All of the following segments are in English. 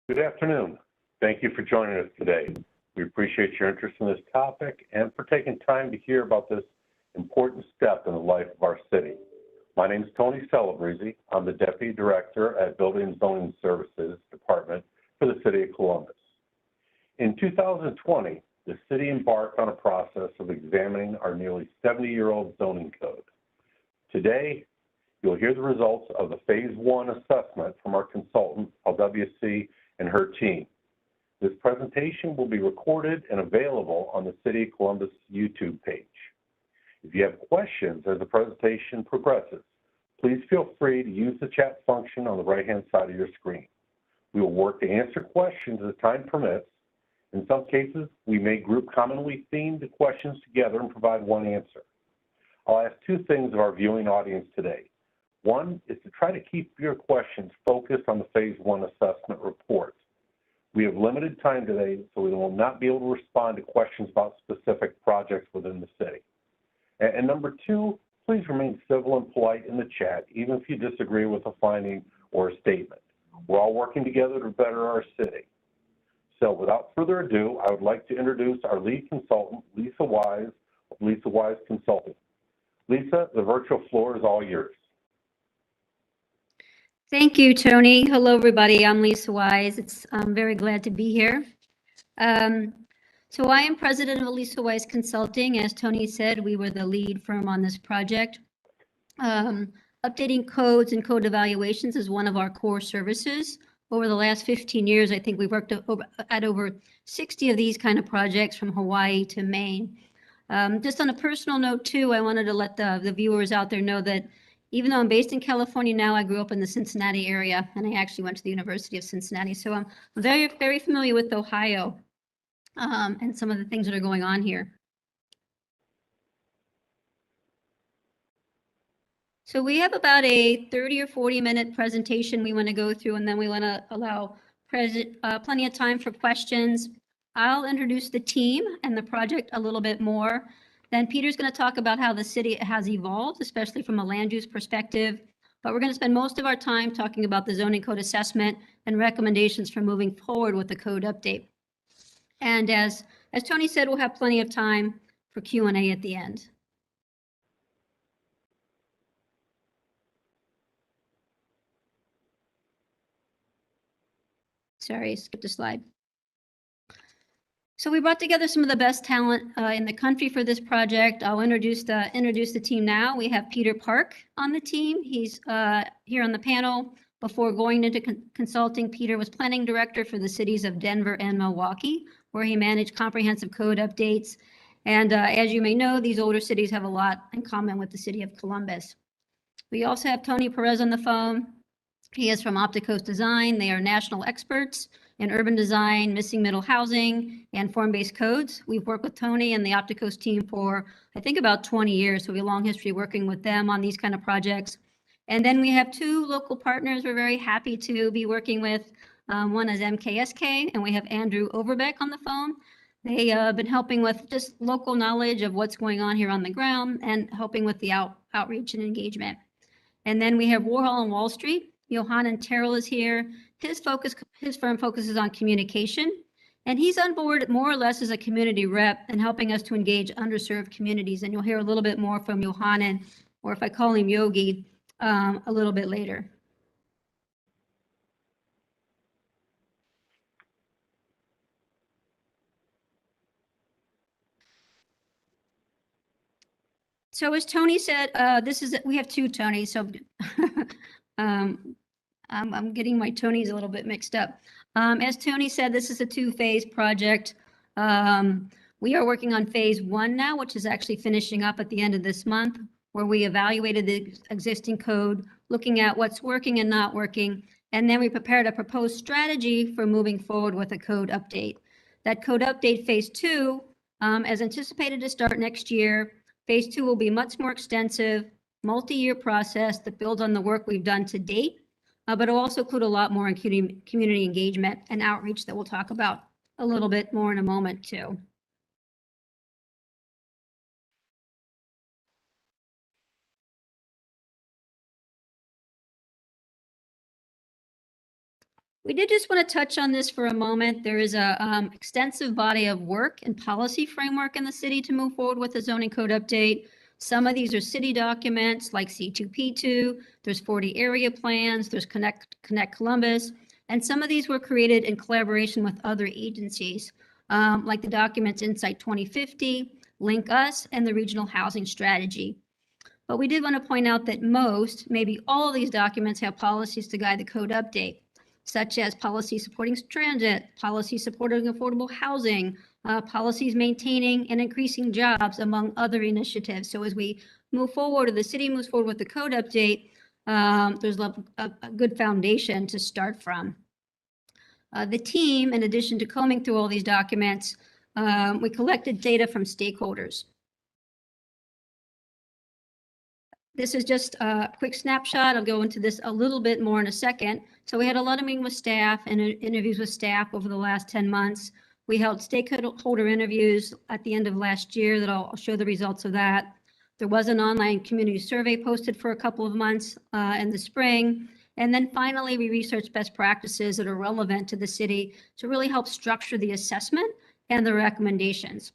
Good afternoon. Thank you for joining us today. We appreciate your interest in this topic and for taking time to hear about this important step in the life of our city. My name is Tony Celebrezzi. I'm the Deputy Director at Building and Zoning Services Department for the City of Columbus. In 2020, the city embarked on a process of examining our nearly 70-year-old zoning code. Today, you'll hear the results of the Phase 1 assessment from our consultant, LWC, and her team. This presentation will be recorded and available on the City of Columbus YouTube page. If you have questions as the presentation progresses, please feel free to use the chat function on the right-hand side of your screen. We will work to answer questions as time permits. In some cases, we may group commonly themed questions together and provide one answer. I'll ask two things of our viewing audience today. One is to try to keep your questions focused on the Phase 1 assessment report. We have limited time today, so we will not be able to respond to questions about specific projects within the city. And number two, please remain civil and polite in the chat, even if you disagree with a finding or a statement. We're all working together to better our city. So without further ado, I would like to introduce our lead consultant, Lisa Wise of Lisa Wise Consulting. Lisa, the virtual floor is all yours. Thank you, Tony. Hello, everybody. I'm Lisa Wise. I'm very glad to be here. So I am president of Lisa Wise Consulting. As Tony said, we were the lead firm on this project. Updating codes and code evaluations is one of our core services. Over the last 15 years, I think we've worked at over 60 of these kind of projects from Hawaii to Maine. Just on a personal note too, I wanted to let the viewers out there know that even though I'm based in California now, I grew up in the Cincinnati area, and I actually went to the University of Cincinnati. So I'm very, very familiar with Ohio and some of the things that are going on here. So we have about a 30 or 40-minute presentation we want to go through, and then we want to allow plenty of time for questions. I'll introduce the team and the project a little bit more. Then Peter's going to talk about how the city has evolved, especially from a land use perspective. But we're going to spend most of our time talking about the zoning code assessment and recommendations for moving forward with the code update. And as Tony said, we'll have plenty of time for Q&A at the end. Sorry, skipped a slide. So we brought together some of the best talent in the country for this project. I'll introduce the team now. We have Peter Park on the team. He's here on the panel. Before going into consulting, Peter was planning director for the cities of Denver and Milwaukee, where he managed comprehensive code updates. And as you may know, these older cities have a lot in common with the city of Columbus. We also have Tony Perez on the phone. He is from Opticos Design. They are national experts in urban design, missing middle housing, and form-based codes. We've worked with Tony and the Opticos team for, I think, about 20 years, so we have a long history working with them on these kind of projects. And then we have two local partners we're very happy to be working with. One is MKSK, and we have Andrew Overbeck on the phone. They have been helping with just local knowledge of what's going on here on the ground and helping with the outreach and engagement. And then we have Warhol and Wall Street. Johann Terrell is here. His firm focuses on communication, and he's on board more or less as a community rep and helping us to engage underserved communities. And you'll hear a little bit more from Johann, or if I call him Yogi, a little bit later. So as Tony said, we have two Tonys, so I'm getting my Tonys a little bit mixed up. As Tony said, this is a two-phase project. We are working on Phase 1 now, which is actually finishing up at the end of this month, where we evaluated the existing code, looking at what's working and not working, and then we prepared a proposed strategy for moving forward with a code update. That code update, Phase 2, is anticipated to start next year. Phase 2 will be much more extensive, multi-year process that builds on the work we've done to date, but it'll also include a lot more in community engagement and outreach that we'll talk about a little bit more in a moment too. We did just want to touch on this for a moment. There is a extensive body of work and policy framework in the city to move forward with the zoning code update. Some of these are city documents like C2P2, there's 40 area plans, there's Connect Columbus, and some of these were created in collaboration with other agencies, like the documents Insight 2050, Link Us, and the Regional Housing Strategy. But we did want to point out that most, maybe all of these documents have policies to guide the code update, such as policy supporting transit, policy supporting affordable housing, policies maintaining and increasing jobs, among other initiatives. So as we move forward, or the city moves forward with the code update, there's a good foundation to start from. The team, in addition to combing through all these documents, we collected data from stakeholders. This is just a quick snapshot. I'll go into this a little bit more in a second. So we had a lot of meetings with staff and interviews with staff over the last 10 months. We held stakeholder interviews at the end of last year that I'll show the results of that. There was an online community survey posted for a couple of months in the spring. And then finally, we researched best practices that are relevant to the city to really help structure the assessment and the recommendations.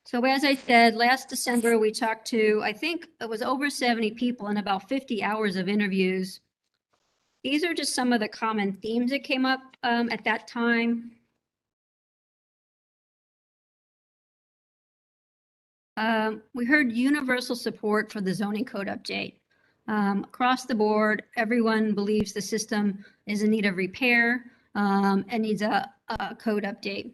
So as I said, last December, we talked to, I think it was over 70 people and about 50 hours of interviews. These are just some of the common themes that came up at that time. We heard universal support for the zoning code update. Across the board, everyone believes the system is in need of repair and needs a code update.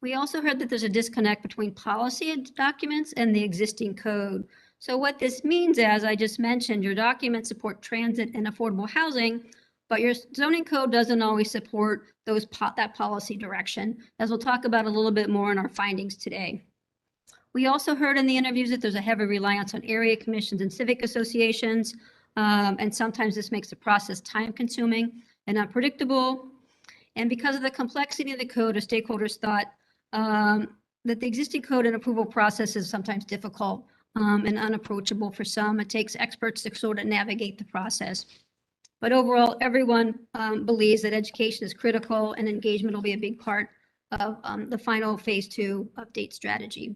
We also heard that there's a disconnect between policy documents and the existing code. So what this means, as I just mentioned, your documents support transit and affordable housing, but your zoning code doesn't always support that policy direction, as we'll talk about a little bit more in our findings today. We also heard in the interviews that there's a heavy reliance on area commissions and civic associations, and sometimes this makes the process time-consuming and unpredictable. And because of the complexity of the code, the stakeholders thought that the existing code and approval process is sometimes difficult and unapproachable for some. It takes experts to sort of navigate the process. But overall, everyone believes that education is critical and engagement will be a big part of the final phase 2 update strategy.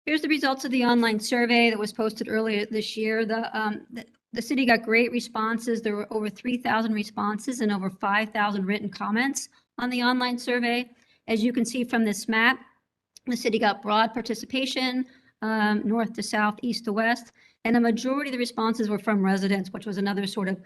Here's the results of the online survey that was posted earlier this year. The city got great responses. There were over 3,000 responses and over 5,000 written comments on the online survey. As you can see from this map, the city got broad participation, north to south, east to west, and a majority of the responses were from residents, which was another sort of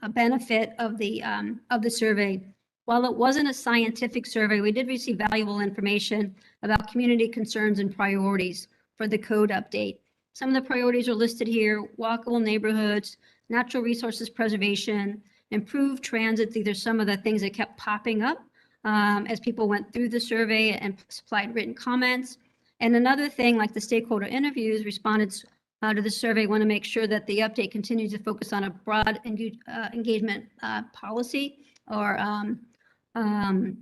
a benefit of the survey. While it wasn't a scientific survey, we did receive valuable information about community concerns and priorities for the code update. Some of the priorities are listed here: walkable neighborhoods, natural resources preservation, improved transit. These are some of the things that kept popping up as people went through the survey and supplied written comments. And another thing, like the stakeholder interviews, respondents to the survey want to make sure that the update continues to focus on a broad engagement policy or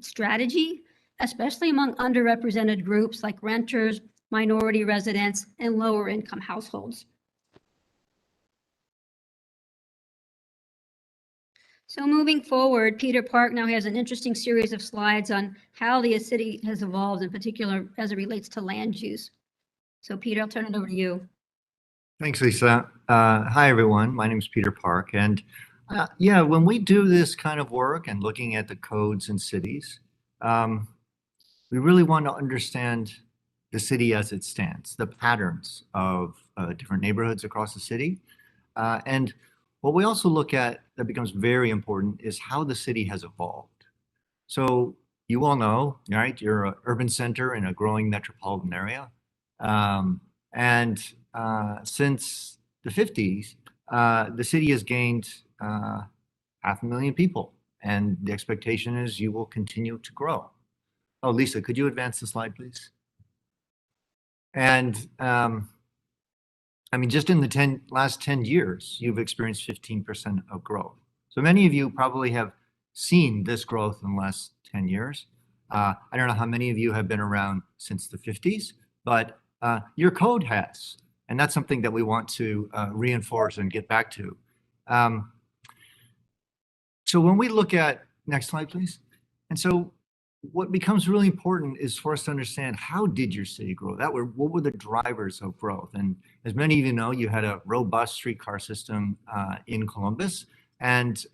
strategy, especially among underrepresented groups like renters, minority residents, and lower income households. So moving forward, Peter Park now has an interesting series of slides on how the city has evolved, in particular as it relates to land use. So Peter, I'll turn it over to you. Thanks, Lisa. Hi, everyone. My name is Peter Park. And yeah, when we do this kind of work and looking at the codes in cities, we really want to understand the city as it stands, the patterns of different neighborhoods across the city. And what we also look at that becomes very important is how the city has evolved. So you all know, right? You're an urban center in a growing metropolitan area. Since the 50s, the city has gained 500,000 people, and the expectation is you will continue to grow. Oh, Lisa, could you advance the slide, please? And I mean, just in the last 10 years, you've experienced 15% of growth. So many of you probably have seen this growth in the last 10 years. I don't know how many of you have been around since the 50s, but your code has. And that's something that we want to reinforce and get back to. So when we look at, next slide, please. And so what becomes really important is for us to understand, how did your city grow? What were the drivers of growth? And as many of you know, you had a robust streetcar system in Columbus. And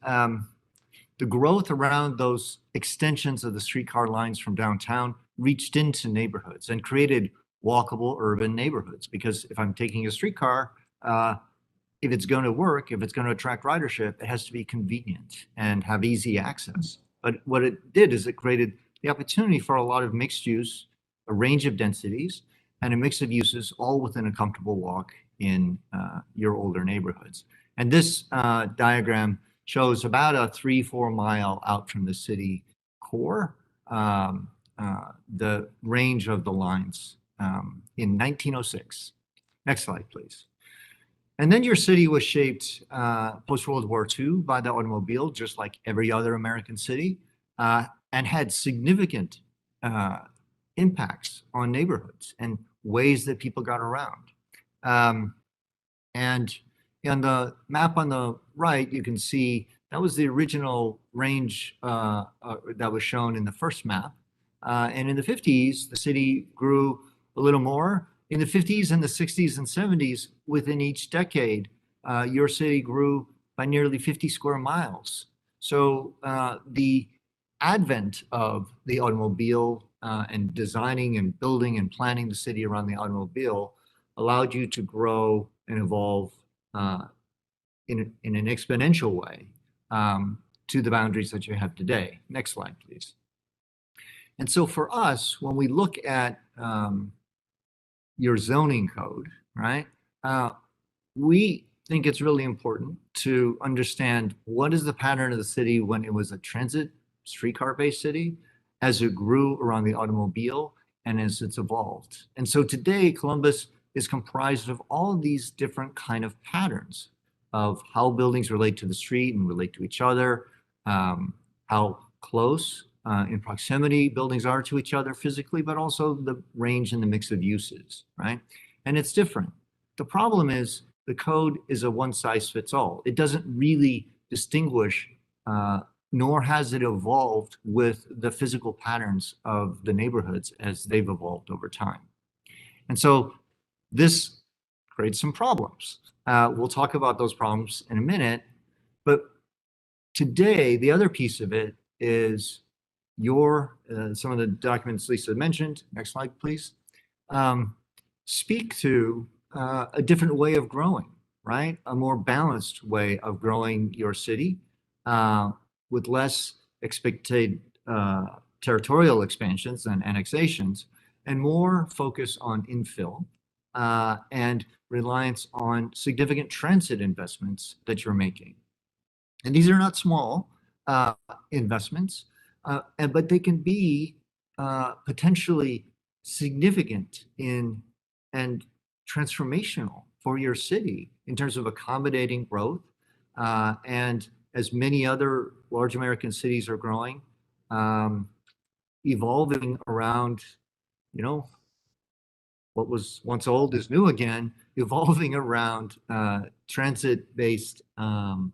the growth around those extensions of the streetcar lines from downtown reached into neighborhoods and created walkable urban neighborhoods. Because if I'm taking a streetcar, if it's going to work, if it's going to attract ridership, it has to be convenient and have easy access. But what it did is it created the opportunity for a lot of mixed use, a range of densities, and a mix of uses, all within a comfortable walk in your older neighborhoods. And this diagram shows about a 3-4 mile out from the city core, the range of the lines in 1906. Next slide, please. And then your city was shaped post-World War II by the automobile, just like every other American city, and had significant impacts on neighborhoods and ways that people got around. And on the map on the right, you can see that was the original range that was shown in the first map. And in the 50s, the city grew a little more. In the 50s and the 60s and 70s, within each decade, your city grew by nearly 50 square miles. So the advent of the automobile and designing and building and planning the city around the automobile allowed you to grow and evolve in an exponential way to the boundaries that you have today. Next slide, please. And so for us, when we look at your zoning code, right? We think it's really important to understand what is the pattern of the city when it was a transit streetcar-based city, as it grew around the automobile, and as it's evolved. And so today, Columbus is comprised of all of these different kind of patterns of how buildings relate to the street and relate to each other, how close in proximity buildings are to each other physically, but also the range and the mix of uses, right? And it's different. The problem is the code is a one size fits all. It doesn't really distinguish, nor has it evolved with the physical patterns of the neighborhoods as they've evolved over time. And so this creates some problems. We'll talk about those problems in a minute, but today, the other piece of it is some of the documents Lisa mentioned, next slide, please, speak to a different way of growing, right? A more balanced way of growing your city with less expected territorial expansions and annexations, and more focus on infill and reliance on significant transit investments that you're making. And these are not small investments, but they can be potentially significant and transformational for your city in terms of accommodating growth. And as many other large American cities are growing, evolving around, what was once old is new again, evolving around transit-based and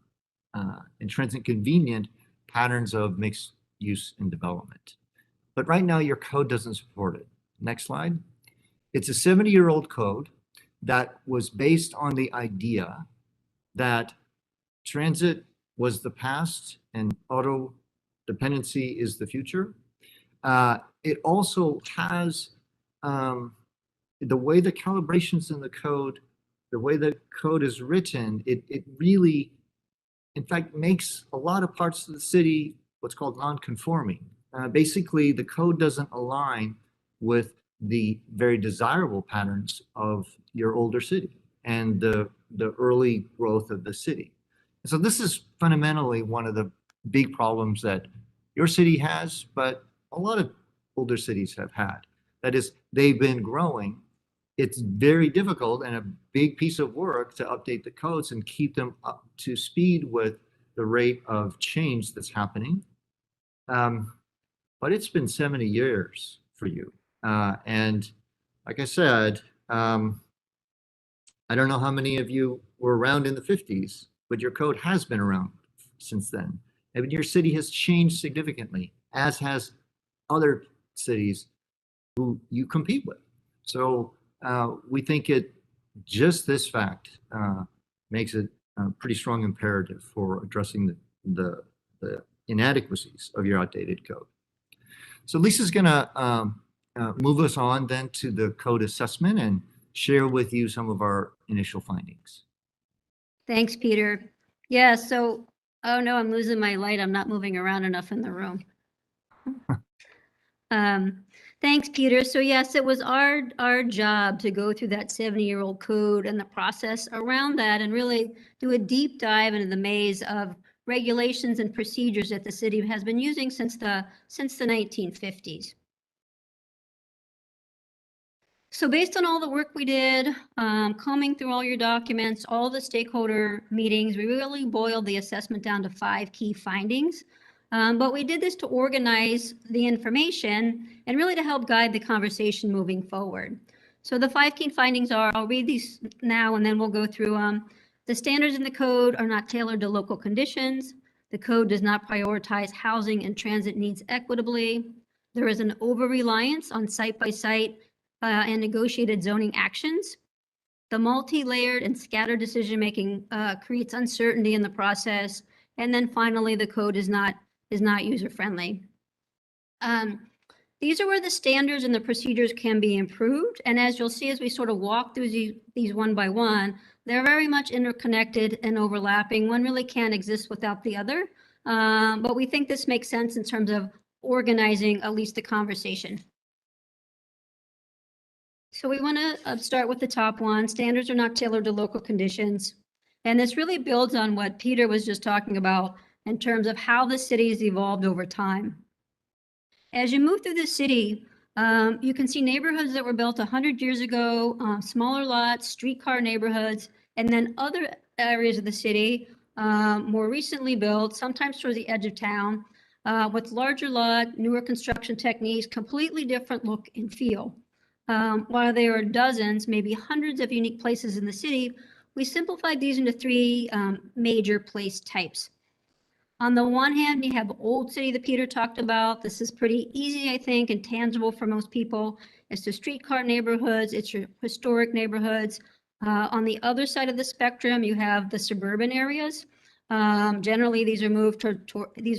transit convenient patterns of mixed use and development. But right now your code doesn't support it. Next slide. It's a 70-year-old code that was based on the idea that transit was the past and auto dependency is the future. It also has the way the calibrations in the code, the way the code is written, it really, in fact, makes a lot of parts of the city what's called non-conforming. Basically, the code doesn't align with the very desirable patterns of your older city and the early growth of the city. So this is fundamentally one of the big problems that your city has, but a lot of older cities have had. That is, they've been growing. It's very difficult and a big piece of work to update the codes and keep them up to speed with the rate of change that's happening. But it's been 70 years for you. And like I said, I don't know how many of you were around in the 50s, but your code has been around since then. I mean, your city has changed significantly, as has other cities who you compete with. So we think just this fact makes it a pretty strong imperative for addressing the inadequacies of your outdated code. So Lisa's going to move us on then to the code assessment and share with you some of our initial findings. Thanks, Peter. Yeah, so, oh no, I'm losing my light. I'm not moving around enough in the room. Thanks, Peter. So yes, it was our job to go through that 70-year-old code and the process around that and really do a deep dive into the maze of regulations and procedures that the city has been using since the 1950s. So based on all the work we did, combing through all your documents, all the stakeholder meetings, we really boiled the assessment down to 5 key findings. But we did this to organize the information and really to help guide the conversation moving forward. So the 5 key findings are, I'll read these now and then we'll go through them. The standards in the code are not tailored to local conditions. The code does not prioritize housing and transit needs equitably. There is an over-reliance on site-by-site and negotiated zoning actions. The multi-layered and scattered decision-making creates uncertainty in the process. And then finally, the code is not user-friendly. These are where the standards and the procedures can be improved. And as you'll see, as we sort of walk through these one by one, they're very much interconnected and overlapping. One really can't exist without the other. But we think this makes sense in terms of organizing at least the conversation. So we want to start with the top one. Standards are not tailored to local conditions. And this really builds on what Peter was just talking about in terms of how the city has evolved over time. As you move through the city, you can see neighborhoods that were built 100 years ago, smaller lots, streetcar neighborhoods, and then other areas of the city, more recently built, sometimes towards the edge of town, with larger lot, newer construction techniques, completely different look and feel. While there are dozens, maybe hundreds of unique places in the city, we simplified these into 3 major place types. On the one hand, you have Old City that Peter talked about. This is pretty easy, I think, and tangible for most people. It's the streetcar neighborhoods, it's your historic neighborhoods. On the other side of the spectrum, you have the suburban areas. Generally, these are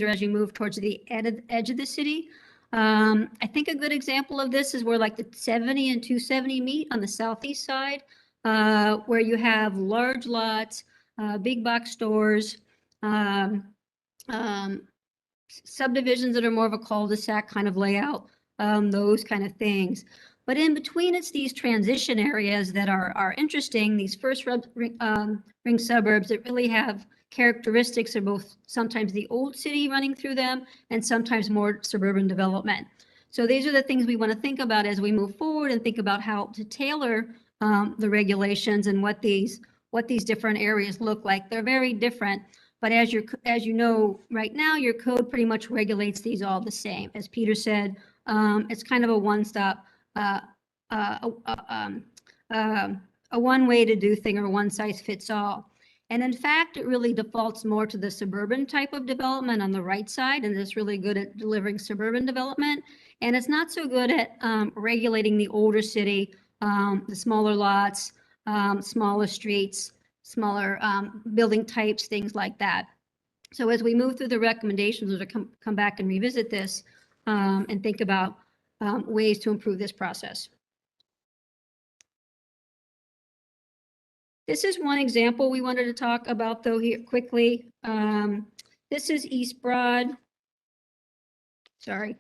as you move towards the edge of the city. I think a good example of this is where like the 70 and 270 meet on the southeast side, where you have large lots, big box stores, subdivisions that are more of a cul-de-sac kind of layout, those kind of things. But in between, it's these transition areas that are interesting, these first ring suburbs that really have characteristics of both sometimes the old city running through them and sometimes more suburban development. So these are the things we want to think about as we move forward and think about how to tailor the regulations and what these different areas look like. They're very different, but as you know, right now, your code pretty much regulates these all the same. As Peter said, it's kind of a one-stop, a one way to do thing or one size fits all. And in fact, it really defaults more to the suburban type of development on the right side, and it's really good at delivering suburban development. And it's not so good at regulating the older city, the smaller lots, smaller streets, smaller building types, things like that. So as we move through the recommendations, we'll come back and revisit this and think about ways to improve this process. This is one example we wanted to talk about, though, here quickly. This is East Broad. Sorry.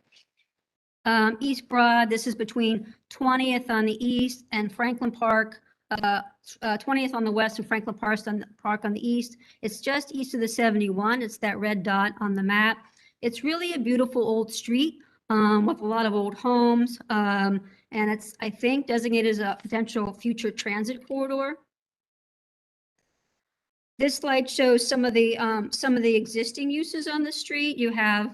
East Broad, this is between 20th on the east and Franklin Park, 20th on the west and Franklin Park on the east. It's just east of the 71. It's that red dot on the map. It's really a beautiful old street with a lot of old homes. And it's, I think, designated as a potential future transit corridor. This slide shows some of the existing uses on the street. You have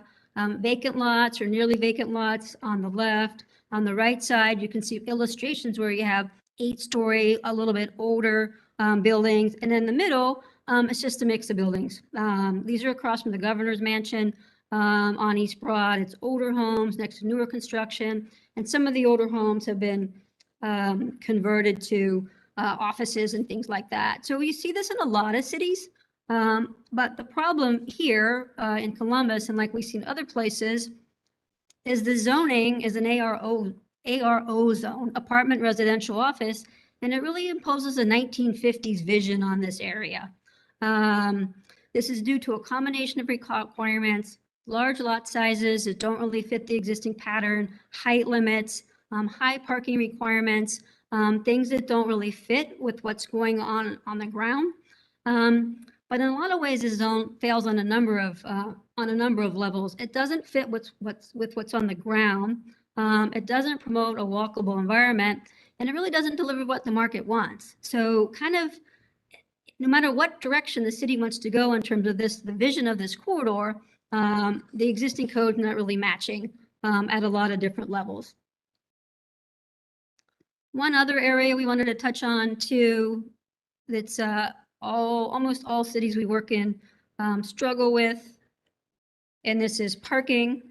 vacant lots or nearly vacant lots on the left. On the right side, you can see illustrations where you have 8-story, a little bit older buildings. And in the middle, It's just a mix of buildings. These are across from the governor's mansion on East Broad. It's older homes next to newer construction, and some of the older homes have been converted to offices and things like that. So you see this in a lot of cities. But the problem here in Columbus, and like we see in other places, is the zoning is an ARO zone, apartment residential office, and it really imposes a 1950s vision on this area. This is due to a combination of requirements, large lot sizes that don't really fit the existing pattern, height limits, high parking requirements, things that don't really fit with what's going on the ground. But in a lot of ways, the zone fails on a number of levels. It doesn't fit with what's on the ground. It doesn't promote a walkable environment, and it really doesn't deliver what the market wants. So kind of no matter what direction the city wants to go in terms of the vision of this corridor, the existing code not really matching at a lot of different levels. One other area we wanted to touch on too, that's almost all cities we work in struggle with, and this is parking.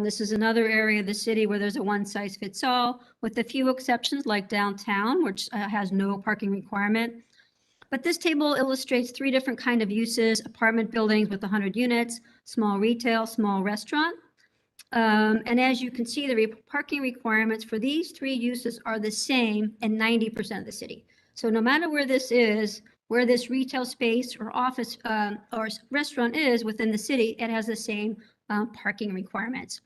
This is another area of the city where there's a one-size-fits-all, with a few exceptions like downtown, which has no parking requirement. But this table illustrates 3 different kinds of uses: apartment buildings with 100 units, small retail, small restaurant. And as you can see, the parking requirements for these 3 uses are the same in 90% of the city. So no matter where this is, where this retail space or office or restaurant is within the city, it has the same parking requirements.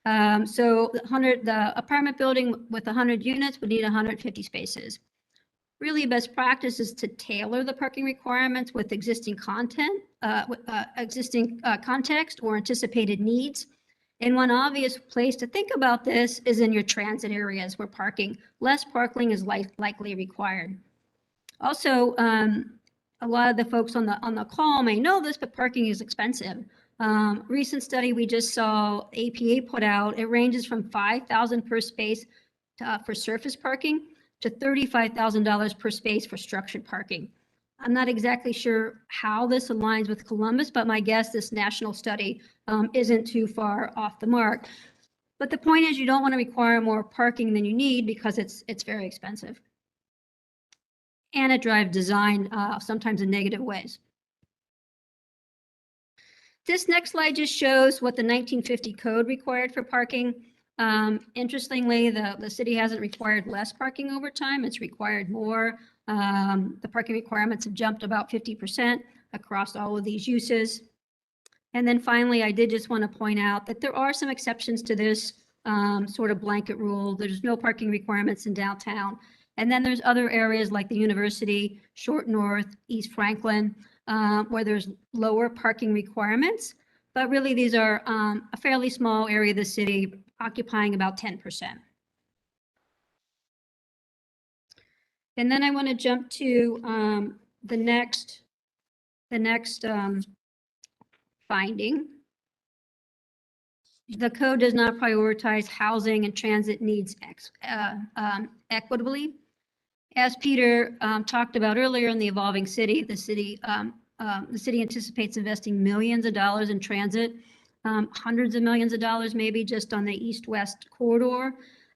So the apartment building with 100 units would need 150 spaces. Really, best practice is to tailor the parking requirements with existing content, context or anticipated needs. And one obvious place to think about this is in your transit areas where less parking is likely required. Also, a lot of the folks on the call may know this, but parking is expensive. Recent study we just saw APA put out, it ranges from $5,000 per space for surface parking to $35,000 per space for structured parking. I'm not exactly sure how this aligns with Columbus, but my guess this national study isn't too far off the mark. But the point is, you don't want to require more parking than you need because it's very expensive. And it drives design sometimes in negative ways. This next slide just shows what the 1950 code required for parking. Interestingly, the city hasn't required less parking over time. It's required more. The parking requirements have jumped about 50% across all of these uses. And then finally, I did just want to point out that there are some exceptions to this sort of blanket rule. There's no parking requirements in downtown. And then there's other areas like the University, Short North, East Franklin, where there's lower parking requirements. But really, these are a fairly small area of the city, occupying about 10%. And then I want to jump to the next finding. The code does not prioritize housing and transit needs equitably. As Peter talked about earlier in the evolving city, the city anticipates investing millions of dollars in transit, hundreds of millions of dollars maybe just on the east-west corridor.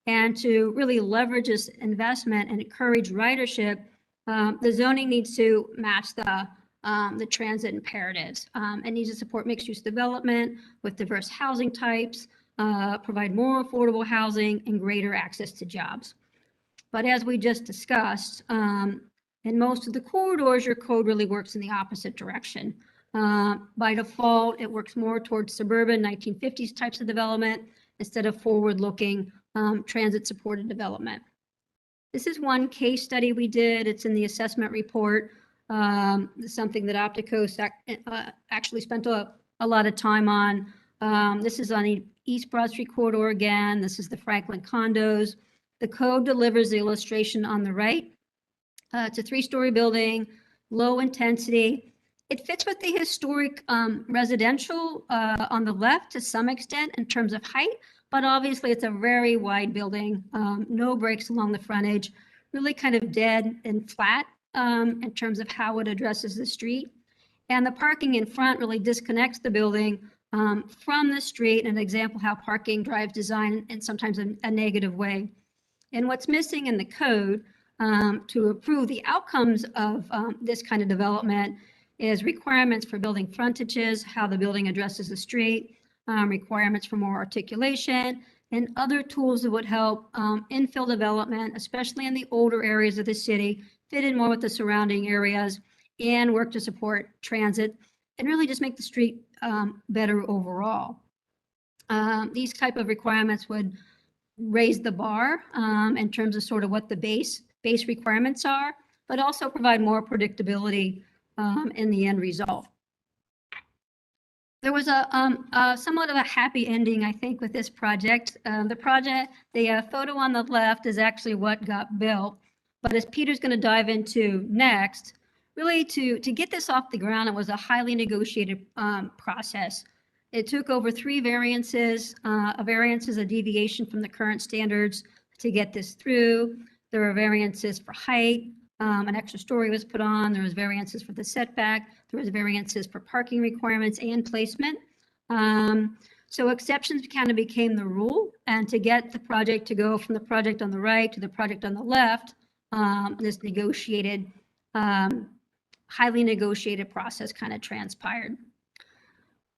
And to really leverage this investment and encourage ridership, the zoning needs to match the transit imperatives. It needs to support mixed-use development with diverse housing types, provide more affordable housing, and greater access to jobs. But as we just discussed, in most of the corridors, your code really works in the opposite direction. By default, it works more towards suburban 1950s types of development instead of forward-looking transit-supported development. This is one case study we did. It's in the assessment report. Something that Opticos actually spent a lot of time on. This is on the East Broad Street corridor again. This is the Franklin Condos. The code delivers the illustration on the right. It's a 3-story building, low intensity. It fits with the historic residential on the left to some extent in terms of height, but obviously it's a very wide building, no breaks along the frontage, really kind of dead and flat in terms of how it addresses the street. And the parking in front really disconnects the building from the street, an example how parking drives design in sometimes a negative way. And what's missing in the code to improve the outcomes of this kind of development is requirements for building frontages, how the building addresses the street, requirements for more articulation, and other tools that would help infill development, especially in the older areas of the city, fit in more with the surrounding areas, and work to support transit, and really just make the street better overall. These type of requirements would raise the bar in terms of sort of what the base requirements are, but also provide more predictability in the end result. There was a somewhat of a happy ending, I think, with this project. The photo on the left is actually what got built, but as Peter's going to dive into next, really to get this off the ground, it was a highly negotiated process. It took over 3 variances. A variance is a deviation from the current standards to get this through. There were variances for height. An extra story was put on. There was variances for the setback. There was variances for parking requirements and placement. So exceptions kind of became the rule. And to get the project to go from the project on the right to the project on the left, this negotiated, highly negotiated process kind of transpired.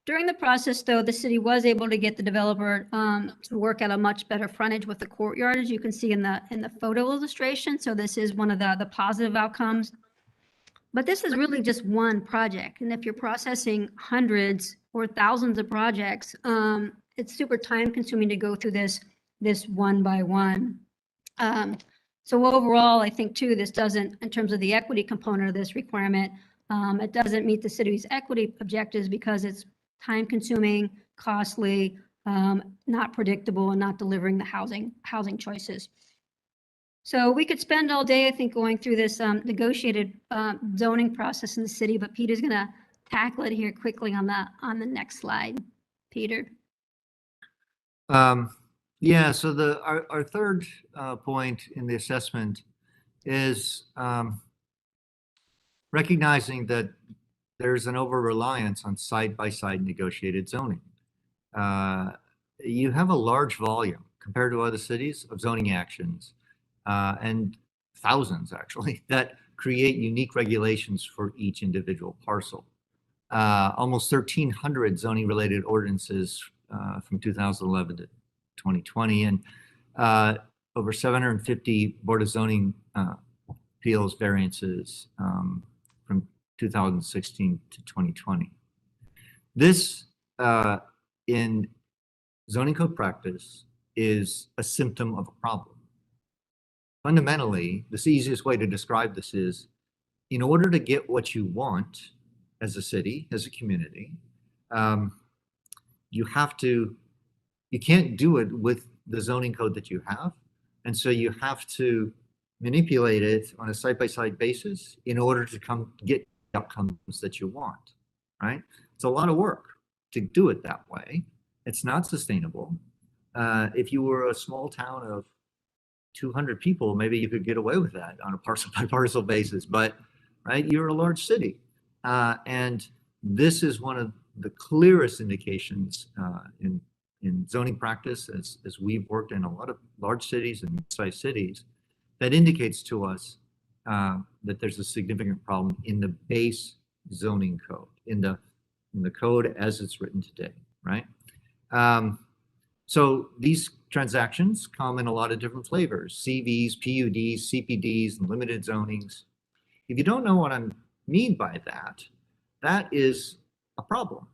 During the process, though, the city was able to get the developer to work at a much better frontage with the courtyard, as you can see in the photo illustration. So this is one of the positive outcomes. But this is really just one project. And if you're processing hundreds or thousands of projects, it's super time consuming to go through this one by one. So overall, I think too, this doesn't, in terms of the equity component of this requirement, it doesn't meet the city's equity objectives because it's time consuming, costly, not predictable, and not delivering the housing choices. So we could spend all day, I think, going through this negotiated zoning process in the city, but Peter's going to tackle it here quickly on the next slide. Peter. Yeah, so our third point in the assessment is recognizing that there's an over-reliance on side-by-side negotiated zoning. You have a large volume compared to other cities of zoning actions, and thousands actually, that create unique regulations for each individual parcel. Almost 1,300 zoning related ordinances from 2011 to 2020, and over 750 Board of Zoning appeals variances from 2016 to 2020. This, in zoning code practice, is a symptom of a problem. Fundamentally, the easiest way to describe this is, in order to get what you want as a city, as a community, you can't do it with the zoning code that you have. And so you have to manipulate it on a side-by-side basis in order to get outcomes that you want, right? It's a lot of work to do it that way. It's not sustainable. If you were a small town of 200 people, maybe you could get away with that on a parcel by parcel basis, but right, you're a large city. And this is one of the clearest indications in zoning practice, as we've worked in a lot of large cities and mid-sized cities, that indicates to us that there's a significant problem in the base zoning code, in the code as it's written today, right? So these transactions come in a lot of different flavors: CVs, PUDs, CPDs, and limited zonings. If you don't know what I mean by that, that is a problem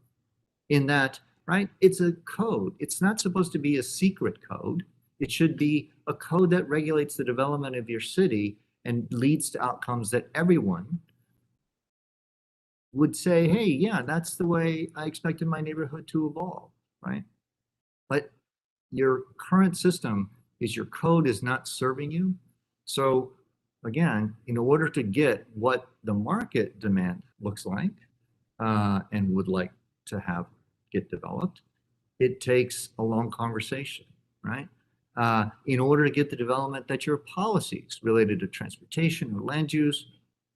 in that, right? It's a code. It's not supposed to be a secret code. It should be a code that regulates the development of your city and leads to outcomes that everyone would say, hey, yeah, that's the way I expected my neighborhood to evolve, right? But your current system is your code is not serving you. So again, in order to get what the market demand looks like and would like to have get developed, it takes a long conversation, right? In order to get the development that your policies related to transportation or land use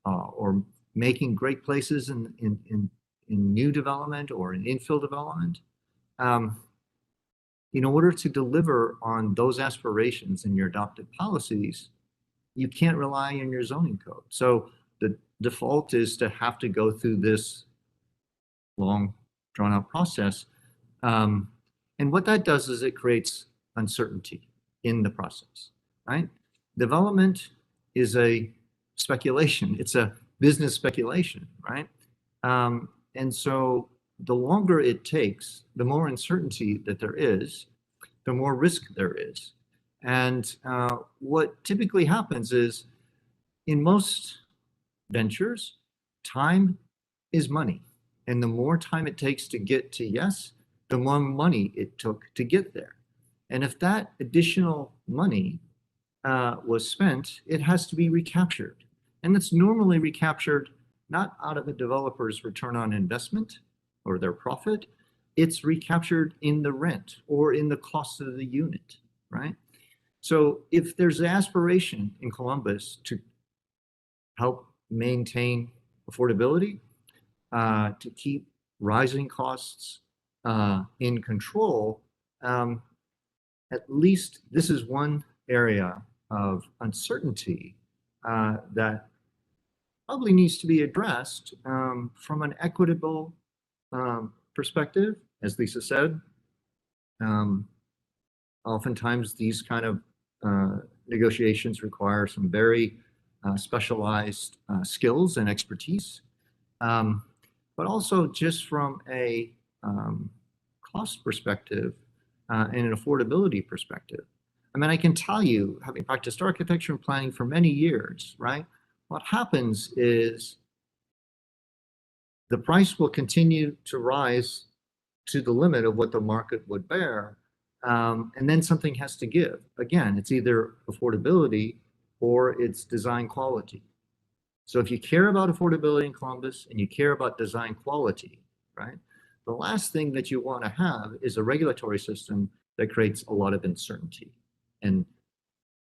or making great places in new development or in infill development. In order to deliver on those aspirations in your adopted policies, you can't rely on your zoning code. So the default is to have to go through this long, drawn-out process. And what that does is it creates uncertainty in the process, right? Development is a speculation. It's a business speculation, right? And so the longer it takes, the more uncertainty that there is, the more risk there is. And what typically happens is, in most ventures, time is money. And the more time it takes to get to yes, the more money it took to get there. And if that additional money was spent, it has to be recaptured. And it's normally recaptured not out of a developer's return on investment or their profit, it's recaptured in the rent or in the cost of the unit, right? So if there's an aspiration in Columbus to help maintain affordability, to keep rising costs in control, at least this is one area of uncertainty that probably needs to be addressed from an equitable perspective. As Lisa said, oftentimes these kind of negotiations require some very specialized skills and expertise, but also just from a cost perspective and an affordability perspective. I mean, I can tell you, having practiced architecture and planning for many years, right? What happens is the price will continue to rise to the limit of what the market would bear. And then something has to give. Again, it's either affordability or it's design quality. So if you care about affordability in Columbus and you care about design quality, right? The last thing that you want to have is a regulatory system that creates a lot of uncertainty and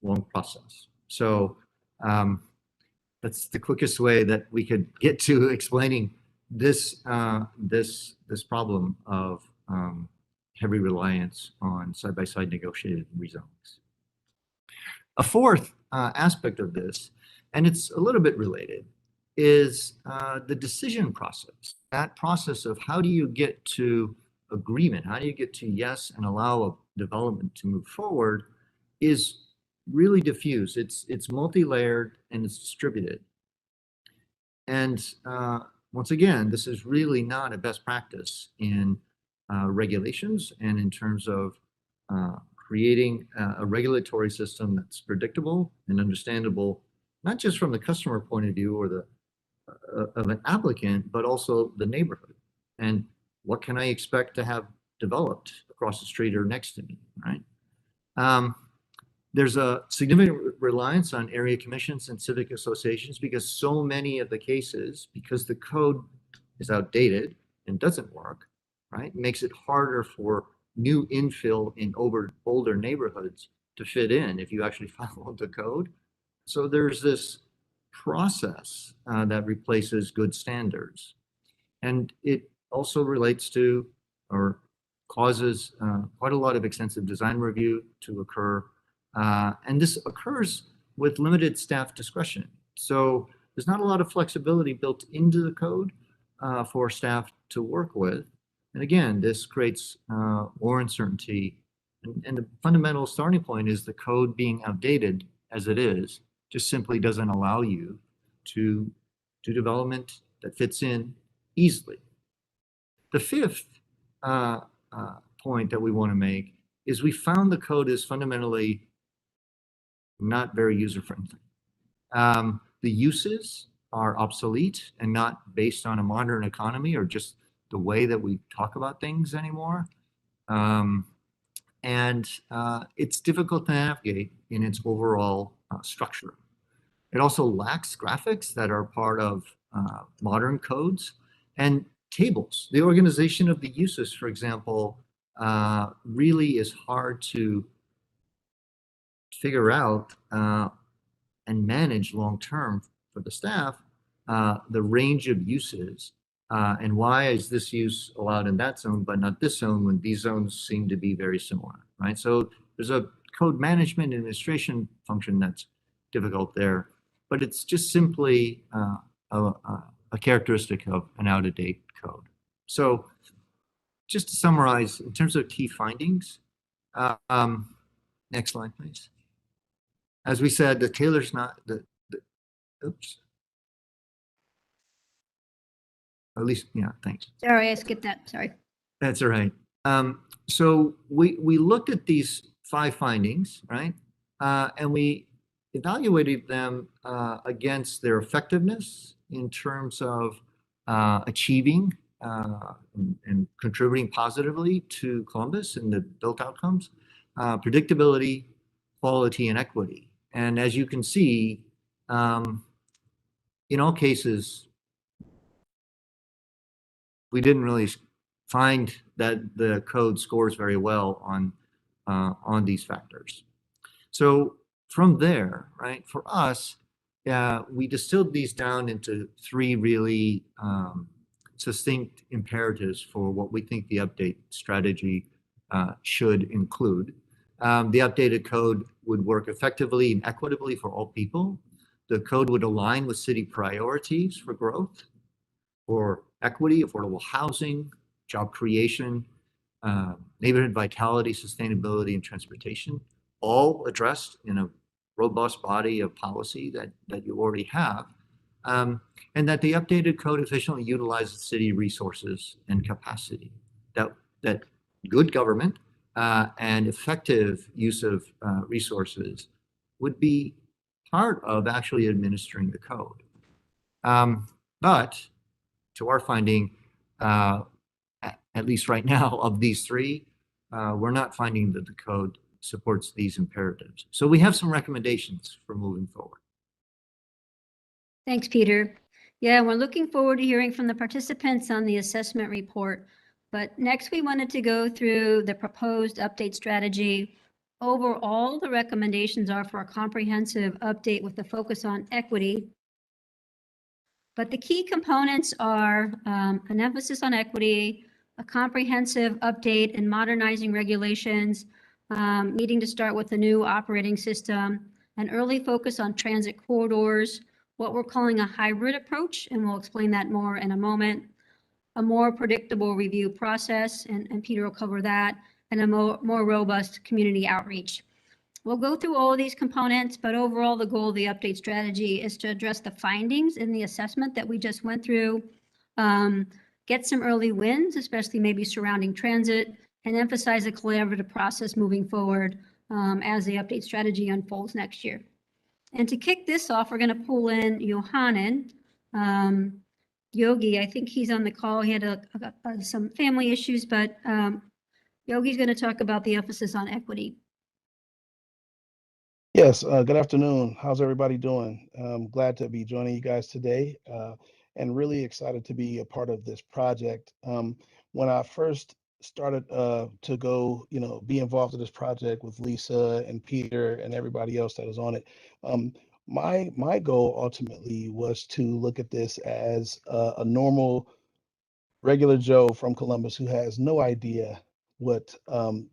long process. So that's the quickest way that we could get to explaining this problem of heavy reliance on side-by-side negotiated rezonings. A fourth aspect of this, and it's a little bit related, is the decision process. That process of how do you get to agreement, how do you get to yes and allow a development to move forward is really diffuse. It's multi-layered and it's distributed. And once again, this is really not a best practice in regulations and in terms of creating a regulatory system that's predictable and understandable, not just from the customer point of view or the of an applicant, but also the neighborhood. And what can I expect to have developed across the street or next to me, right? There's a significant reliance on area commissions and civic associations because so many of the cases, because the code is outdated and doesn't work, right, makes it harder for new infill in older neighborhoods to fit in if you actually follow the code. So there's this process that replaces good standards. And it also relates to or causes quite a lot of extensive design review to occur. And this occurs with limited staff discretion. So there's not a lot of flexibility built into the code for staff to work with. And again, this creates more uncertainty. And the fundamental starting point is the code being outdated as it is, just simply doesn't allow you to do development that fits in easily. The fifth point that we want to make is we found the code is fundamentally not very user-friendly. The uses are obsolete and not based on a modern economy or just the way that we talk about things anymore. And it's difficult to navigate in its overall structure. It also lacks graphics that are part of modern codes and tables. The organization of the uses, for example, really is hard to figure out and manage long-term for the staff the range of uses, and why is this use allowed in that zone but not this zone when these zones seem to be very similar, right? So there's a code management administration function that's difficult there, but it's just simply a characteristic of an out-of-date code. So just to summarize, in terms of key findings, next slide, please. As we said, the Taylor's not, oops. At least, yeah, thanks. Sorry, I skipped that, sorry. That's all right. So we looked at these 5 findings, right? And we evaluated them against their effectiveness in terms of achieving and contributing positively to Columbus and the built outcomes, predictability, quality, and equity. And as you can see, in all cases, we didn't really find that the code scores very well on these factors. So from there, right, for us, we distilled these down into 3 really succinct imperatives for what we think the update strategy should include. The updated code would work effectively and equitably for all people. The code would align with city priorities for growth, for equity, affordable housing, job creation, neighborhood vitality, sustainability, and transportation, all addressed in a robust body of policy that you already have, and that the updated code efficiently utilizes city resources and capacity. That good government and effective use of resources would be part of actually administering the code. But to our finding, at least right now, of these 3, we're not finding that the code supports these imperatives. So we have some recommendations for moving forward. Thanks, Peter. Yeah, we're looking forward to hearing from the participants on the assessment report. But next, we wanted to go through the proposed update strategy. Overall, the recommendations are for a comprehensive update with a focus on equity. But the key components are an emphasis on equity, a comprehensive update in modernizing regulations, needing to start with a new operating system, an early focus on transit corridors, what we're calling a hybrid approach, and we'll explain that more in a moment, a more predictable review process, and Peter will cover that, and a more robust community outreach. We'll go through all of these components, but overall the goal of the update strategy is to address the findings in the assessment that we just went through, get some early wins, especially maybe surrounding transit, and emphasize a collaborative process moving forward as the update strategy unfolds next year. And to kick this off, we're going to pull in Yohanan. Yogi, I think he's on the call. He had some family issues, but Yogi's going to talk about the emphasis on equity. Yes, good afternoon. How's everybody doing? I'm glad to be joining you guys today and really excited to be a part of this project. When I first started to go, be involved in this project with Lisa and Peter and everybody else that was on it, my goal ultimately was to look at this as a normal, regular Joe from Columbus who has no idea what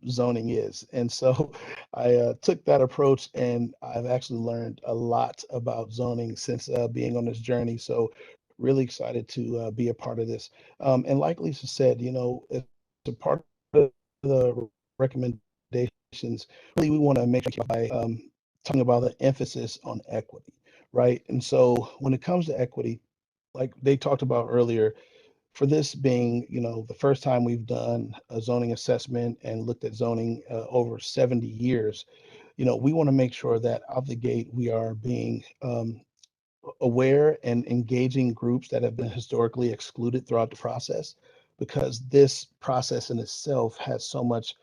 zoning is. And so I took that approach, and I've actually learned a lot about zoning since being on this journey. So really excited to be a part of this. And like Lisa said, it's a part of the recommendations. Really, we want to make sure by talking about the emphasis on equity, right? And so when it comes to equity, like they talked about earlier, for this being, the first time we've done a zoning assessment and looked at zoning over 70 years, we want to make sure that out the gate we are being aware and engaging groups that have been historically excluded throughout the process, because this process in itself has so much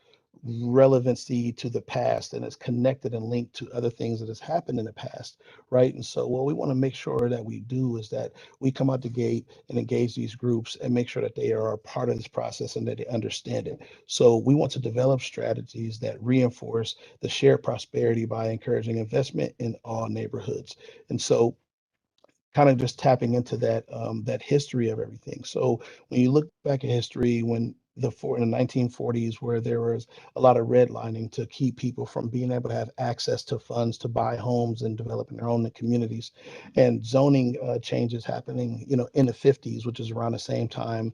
relevancy to the past and is connected and linked to other things that has happened in the past, right? And so what we want to make sure that we do is that we come out the gate and engage these groups and make sure that they are a part of this process and that they understand it. So we want to develop strategies that reinforce the shared prosperity by encouraging investment in all neighborhoods. And so kind of just tapping into that that history of everything. So when you look back at history, when in the 1940s, where there was a lot of redlining to keep people from being able to have access to funds to buy homes and developing their own communities, and zoning changes happening, in the 50s, which is around the same time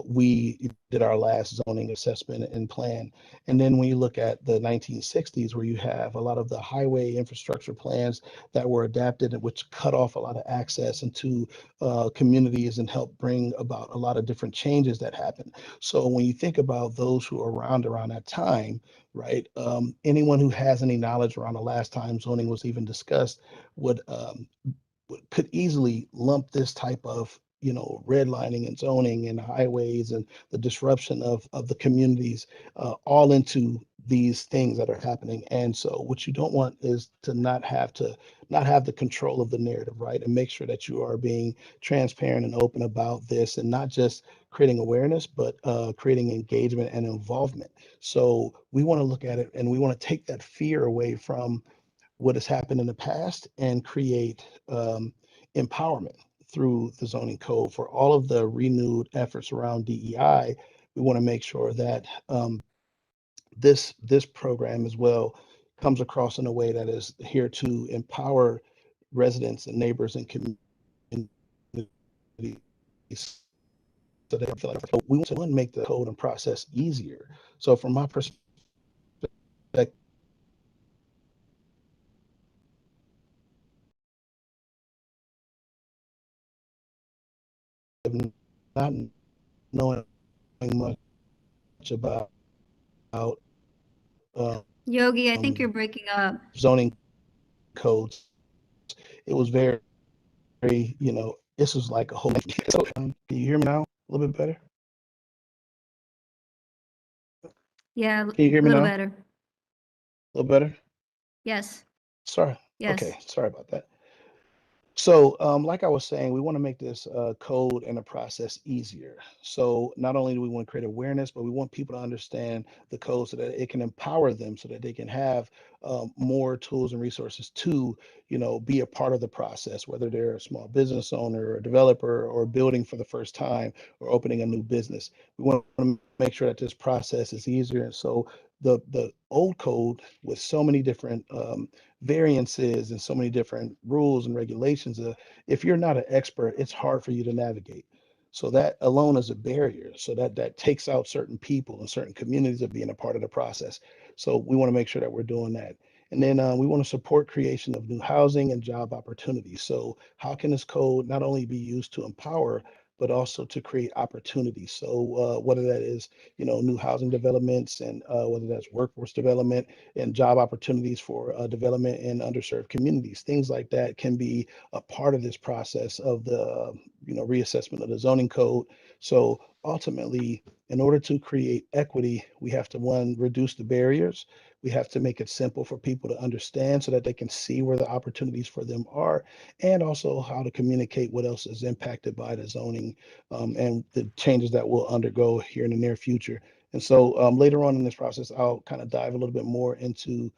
we did our last zoning assessment and plan. And then when you look at the 1960s, where you have a lot of the highway infrastructure plans that were adapted, which cut off a lot of access into communities and helped bring about a lot of different changes that happened. So when you think about those who are around that time, right? Anyone who has any knowledge around the last time zoning was even discussed would could easily lump this type of redlining and zoning and highways and the disruption of the communities all into these things that are happening. And so what you don't want is to not have the control of the narrative, right? And make sure that you are being transparent and open about this, and not just creating awareness, but creating engagement and involvement. So we want to look at it, and we want to take that fear away from what has happened in the past and create empowerment through the zoning code. For all of the renewed efforts around DEI, we want to make sure that this program as well comes across in a way that is here to empower residents and neighbors and communities, so they feel like we want to make the code and process easier. So from my perspective, not knowing much about Yogi, I think you're breaking up. zoning codes, it was very, this was like a whole. So, can you hear me now? A little bit better? Yeah, Can you hear a me little now? better. A little better? Yes. Sorry. Yes. Okay, sorry about that. So, like I was saying, we want to make this code and the process easier. So, not only do we want to create awareness, but we want people to understand the code so that it can empower them, so that they can have more tools and resources to, be a part of the process, whether they're a small business owner or a developer or building for the first time or opening a new business. We want to make sure that this process is easier. And so, the old code with so many different variances and so many different rules and regulations. If you're not an expert, it's hard for you to navigate. So that alone is a barrier. So that takes out certain people and certain communities of being a part of the process. So we want to make sure that we're doing that. And then we want to support creation of new housing and job opportunities. So how can this code not only be used to empower, but also to create opportunities? So whether that is, new housing developments, and whether that's workforce development and job opportunities for development in underserved communities, things like that can be a part of this process of the, reassessment of the zoning code. So ultimately, in order to create equity, we have to, one, reduce the barriers. We have to make it simple for people to understand so that they can see where the opportunities for them are, and also how to communicate what else is impacted by the zoning and the changes that we'll undergo here in the near future. And so later on in this process, I'll kind of dive a little bit more into,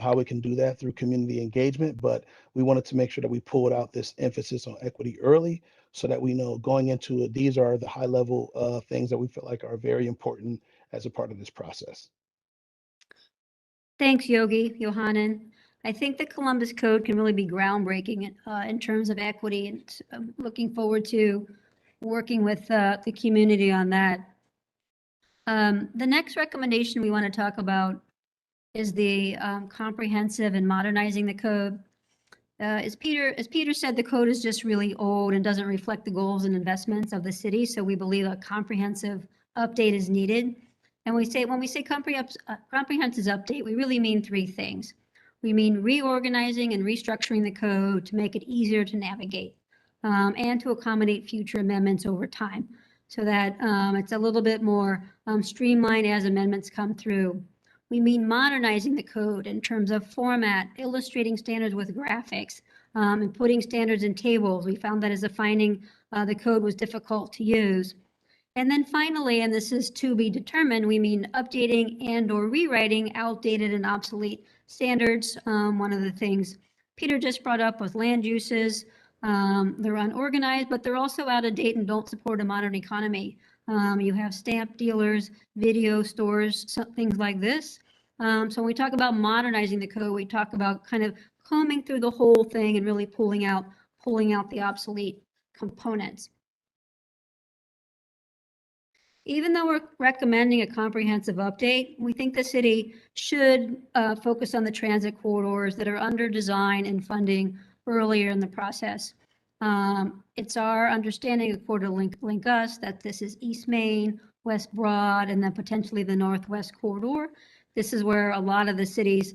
how we can do that through community engagement. But we wanted to make sure that we pulled out this emphasis on equity early, so that we know going into it, these are the high level things that we feel like are very important as a part of this process. Thanks, Yogi, Johanan. I think the Columbus Code can really be groundbreaking in terms of equity, and I'm looking forward to working with the community on that. The next recommendation we want to talk about is the comprehensive and modernizing the code. As Peter said, the code is just really old and doesn't reflect the goals and investments of the city. So we believe a comprehensive update is needed. And when we say comprehensive update, we really mean three things. We mean reorganizing and restructuring the code to make it easier to navigate and to accommodate future amendments over time, so that it's a little bit more streamlined as amendments come through. We mean modernizing the code in terms of format, illustrating standards with graphics, and putting standards in tables. We found that as a finding, the code was difficult to use. And then finally, and this is to be determined, we mean updating and or rewriting outdated and obsolete standards. One of the things Peter just brought up was land uses. They're unorganized, but they're also out of date and don't support a modern economy. You have stamp dealers, video stores, things like this. So when we talk about modernizing the code, we talk about kind of combing through the whole thing and really pulling out the obsolete components. Even though we're recommending a comprehensive update, we think the city should focus on the transit corridors that are under design and funding earlier in the process. It's our understanding, according to Link Us, that this is East Main, West Broad, and then potentially the Northwest Corridor. This is where a lot of the city's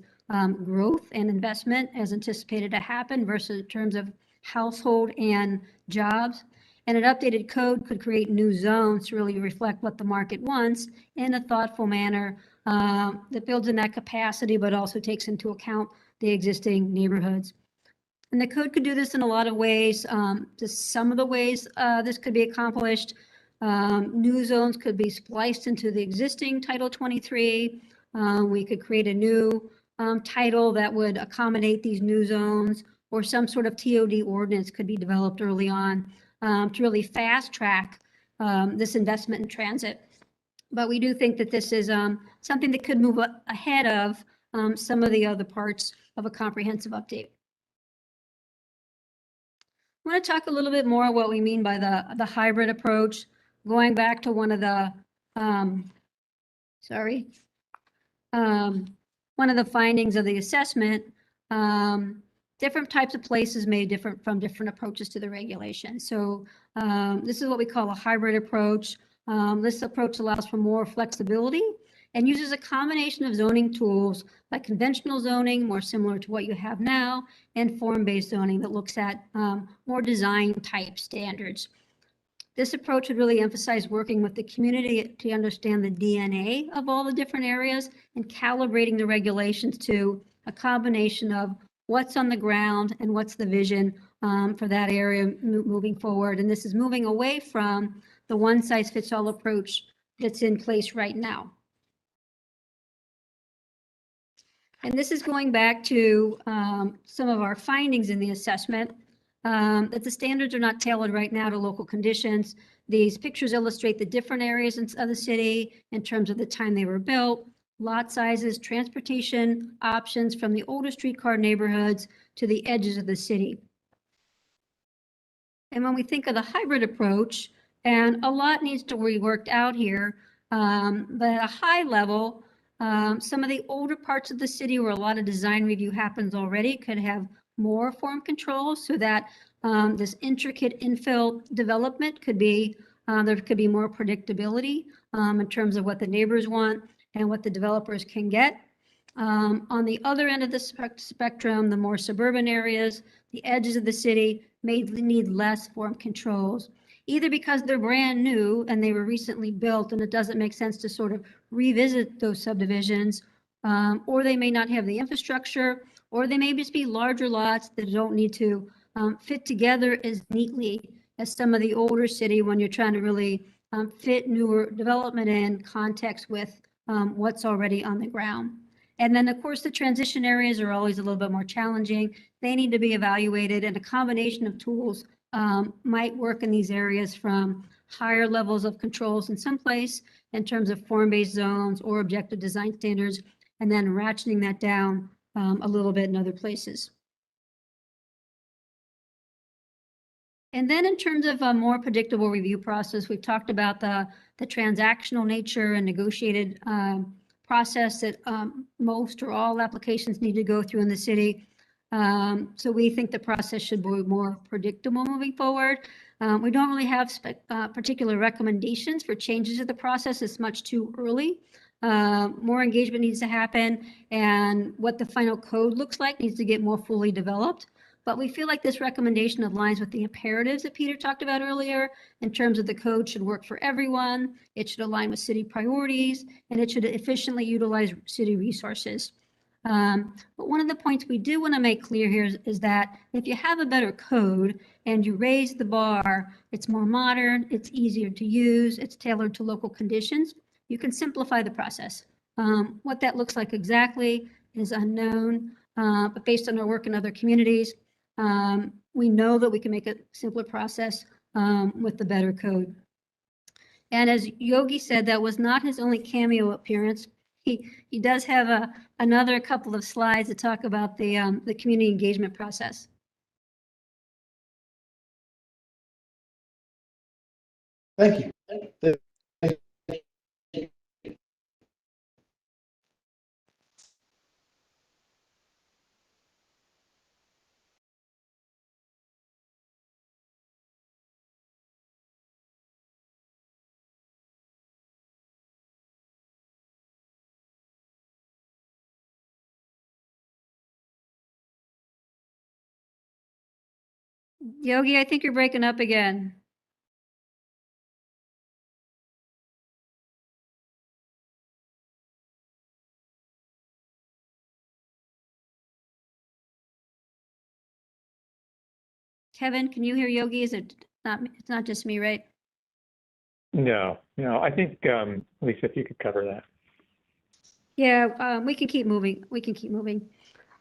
growth and investment is anticipated to happen versus in terms of household and jobs. And an updated code could create new zones to really reflect what the market wants in a thoughtful manner that builds in that capacity, but also takes into account the existing neighborhoods. And the code could do this in a lot of ways. Just some of the ways this could be accomplished. New zones could be spliced into the existing Title 23. We could create a new title that would accommodate these new zones, or some sort of TOD ordinance could be developed early on to really fast track this investment in transit. But we do think that this is something that could move ahead of some of the other parts of a comprehensive update. I want to talk a little bit more what we mean by the hybrid approach, going back to one of the one of the findings of the assessment. Different types of places may differ from different approaches to the regulation. So this is what we call a hybrid approach. This approach allows for more flexibility and uses a combination of zoning tools like conventional zoning, more similar to what you have now, and form-based zoning that looks at more design type standards. This approach would really emphasize working with the community to understand the DNA of all the different areas and calibrating the regulations to a combination of what's on the ground and what's the vision for that area moving forward. And this is moving away from the one-size-fits-all approach that's in place right now. And this is going back to some of our findings in the assessment, that the standards are not tailored right now to local conditions. These pictures illustrate the different areas of the city in terms of the time they were built, lot sizes, transportation options from the older streetcar neighborhoods to the edges of the city. And when we think of the hybrid approach, and a lot needs to be worked out here, but at a high level, some of the older parts of the city where a lot of design review happens already could have more form control so that this intricate infill development could be, there could be more predictability in terms of what the neighbors want and what the developers can get. On the other end of the spectrum, the more suburban areas, the edges of the city may need less form controls, either because they're brand new and they were recently built and it doesn't make sense to sort of revisit those subdivisions, or they may not have the infrastructure, or they may just be larger lots that don't need to fit together as neatly as some of the older city when you're trying to really fit newer development in context with what's already on the ground. And then, of course, the transition areas are always a little bit more challenging. They need to be evaluated, and a combination of tools might work in these areas, from higher levels of controls in some place in terms of form-based zones or objective design standards, and then ratcheting that down a little bit in other places. And then in terms of a more predictable review process, we've talked about the transactional nature and negotiated process that most or all applications need to go through in the city. So we think the process should be more predictable moving forward. We don't really have particular recommendations for changes to the process. It's much too early. More engagement needs to happen, and what the final code looks like needs to get more fully developed. But we feel like this recommendation aligns with the imperatives that Peter talked about earlier in terms of the code should work for everyone, it should align with city priorities, and it should efficiently utilize city resources. But one of the points we do want to make clear here is that if you have a better code and you raise the bar, it's more modern, it's easier to use, it's tailored to local conditions, you can simplify the process. What that looks like exactly is unknown, but based on our work in other communities, We know that we can make a simpler process with the better code. And as Yogi said, that was not his only cameo appearance. He does have another couple of slides to talk about the community engagement process. Thank you. Yogi, I think you're breaking up again. Kevin, can you hear Yogi? Is it not? It's not just me, right? No. I think, Lisa, if you could cover that. Yeah, we can keep moving. We can keep moving.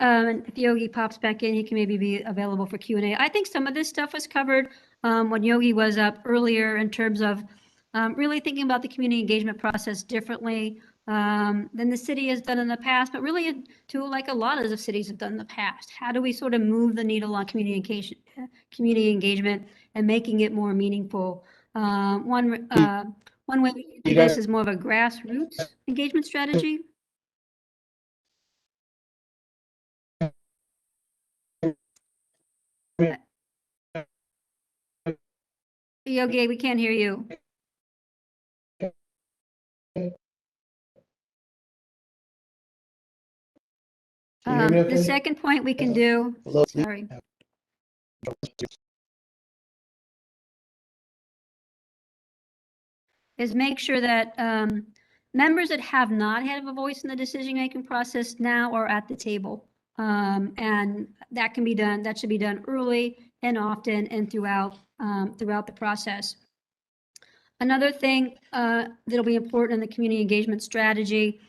And if Yogi pops back in, he can maybe be available for Q&A. I think some of this stuff was covered when Yogi was up earlier in terms of really thinking about the community engagement process differently than the city has done in the past, but really to like a lot of the cities have done in the past. How do we sort of move the needle on community engagement and making it more meaningful? One way we do this is more of a grassroots engagement strategy. Yogi, we can't hear you. The second point we can do, sorry. Is make sure that members that have not had a voice in the decision-making process now are at the table. And that can be done, that should be done early and often and throughout the process. Another thing that'll be important in the community engagement strategy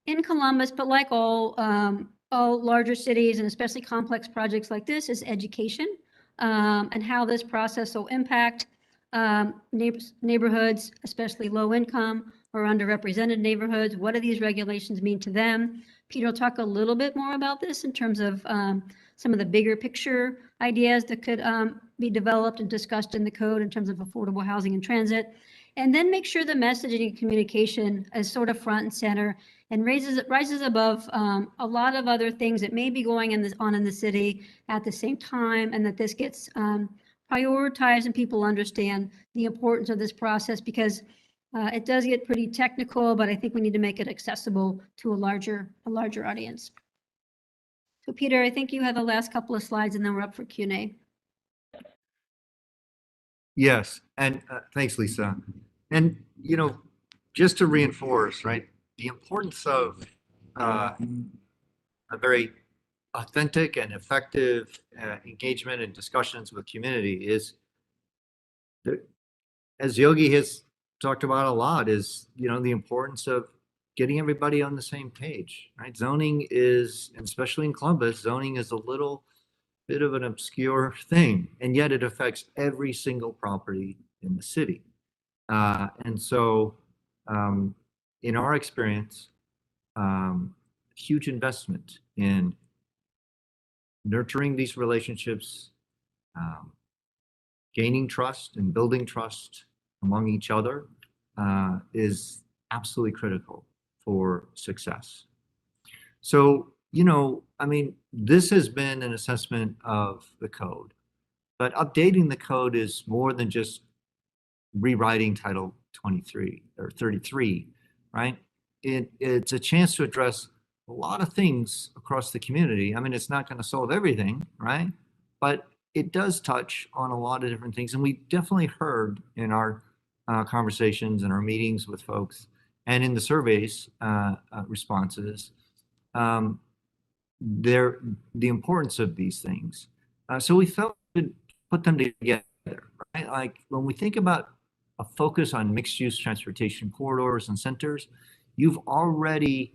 in Columbus, but like all larger cities and especially complex projects like this, is education and how this process will impact neighborhoods, especially low income or underrepresented neighborhoods. What do these regulations mean to them? Peter will talk a little bit more about this in terms of some of the bigger picture ideas that could be developed and discussed in the code in terms of affordable housing and transit. And then make sure the messaging and communication is sort of front and center and rises above a lot of other things that may be going on in the city at the same time, and that this gets prioritized and people understand the importance of this process, because it does get pretty technical, but I think we need to make it accessible to a larger audience. So Peter, I think you have the last couple of slides and then we're up for Q&A. Yes, and thanks, Lisa. And, just to reinforce, right, the importance of a very authentic and effective engagement and discussions with community is, as Yogi has talked about a lot, is, the importance of getting everybody on the same page, right? Zoning is, and especially in Columbus, zoning is a little bit of an obscure thing, and yet it affects every single property in the city. And so in our experience, huge investment in nurturing these relationships, gaining trust and building trust among each other is absolutely critical for success. So, this has been an assessment of the code, but updating the code is more than just rewriting Title 23 or 33, right? It's a chance to address a lot of things across the community. I mean, it's not going to solve everything, right? But it does touch on a lot of different things. And we definitely heard in our conversations and our meetings with folks and in the surveys responses, the importance of these things. So we felt we could put them together, right? Like when we think about a focus on mixed use transportation corridors and centers, you've already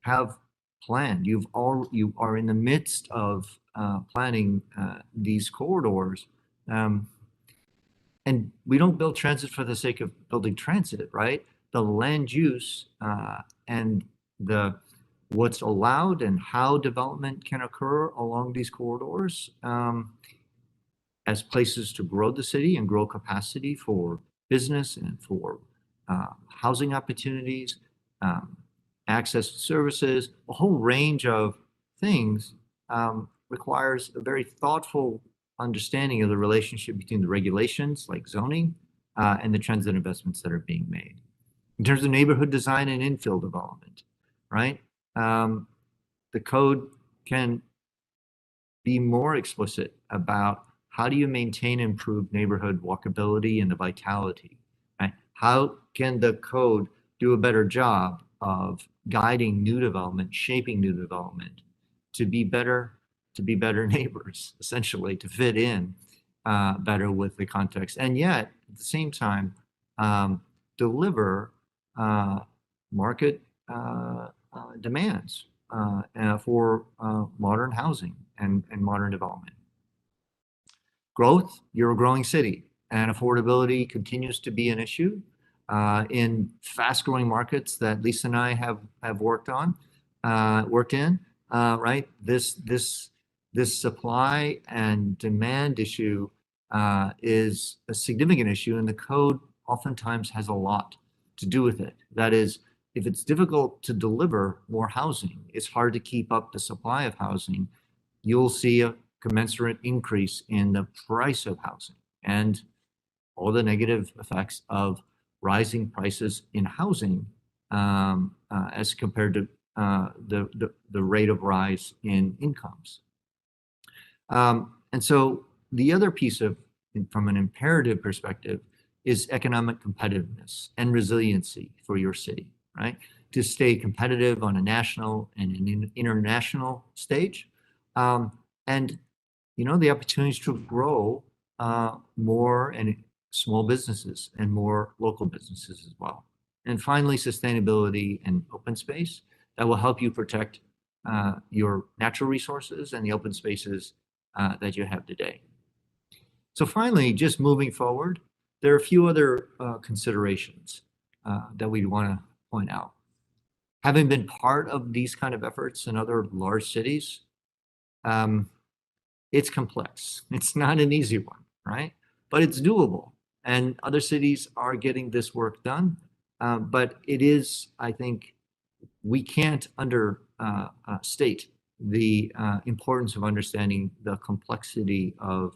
have planned. You are in the midst of planning these corridors. And we don't build transit for the sake of building transit, right? The land use and what's allowed and how development can occur along these corridors as places to grow the city and grow capacity for business and for housing opportunities, access to services, a whole range of things requires a very thoughtful understanding of the relationship between the regulations like zoning and the transit investments that are being made. In terms of neighborhood design and infill development, right? The code can be more explicit about how do you maintain improved neighborhood walkability and the vitality, right? How can the code do a better job of guiding new development, shaping new development to be better neighbors, essentially, to fit in better with the context, and yet at the same time deliver market demands for modern housing and modern development. Growth, you're a growing city, and affordability continues to be an issue in fast-growing markets that Lisa and I have worked in. Right, this supply and demand issue is a significant issue, and the code oftentimes has a lot to do with it. That is, if it's difficult to deliver more housing, it's hard to keep up the supply of housing, you'll see a commensurate increase in the price of housing and all the negative effects of rising prices in housing as compared to the rate of rise in incomes. And so the other piece of, from an imperative perspective, is economic competitiveness and resiliency for your city, right? To stay competitive on a national and an international stage. And, you know, the opportunities to grow more and small businesses and more local businesses as well. And finally, sustainability and open space that will help you protect your natural resources and the open spaces that you have today. So finally, just moving forward, there are a few other considerations that we want to point out. Having been part of these kind of efforts in other large cities, it's complex. It's not an easy one, right? But it's doable. And other cities are getting this work done. But it is, I think, we can't understate the importance of understanding the complexity of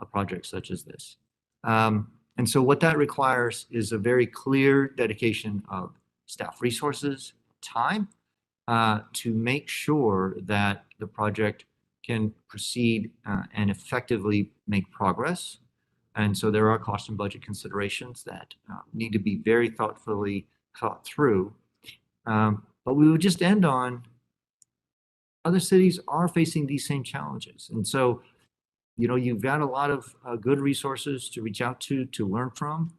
a project such as this. And so what that requires is a very clear dedication of staff resources, time, to make sure that the project can proceed and effectively make progress. And so there are cost and budget considerations that need to be very thoughtfully thought through. But we would just end on other cities are facing these same challenges. And so, you know, you've got a lot of good resources to reach out to learn from.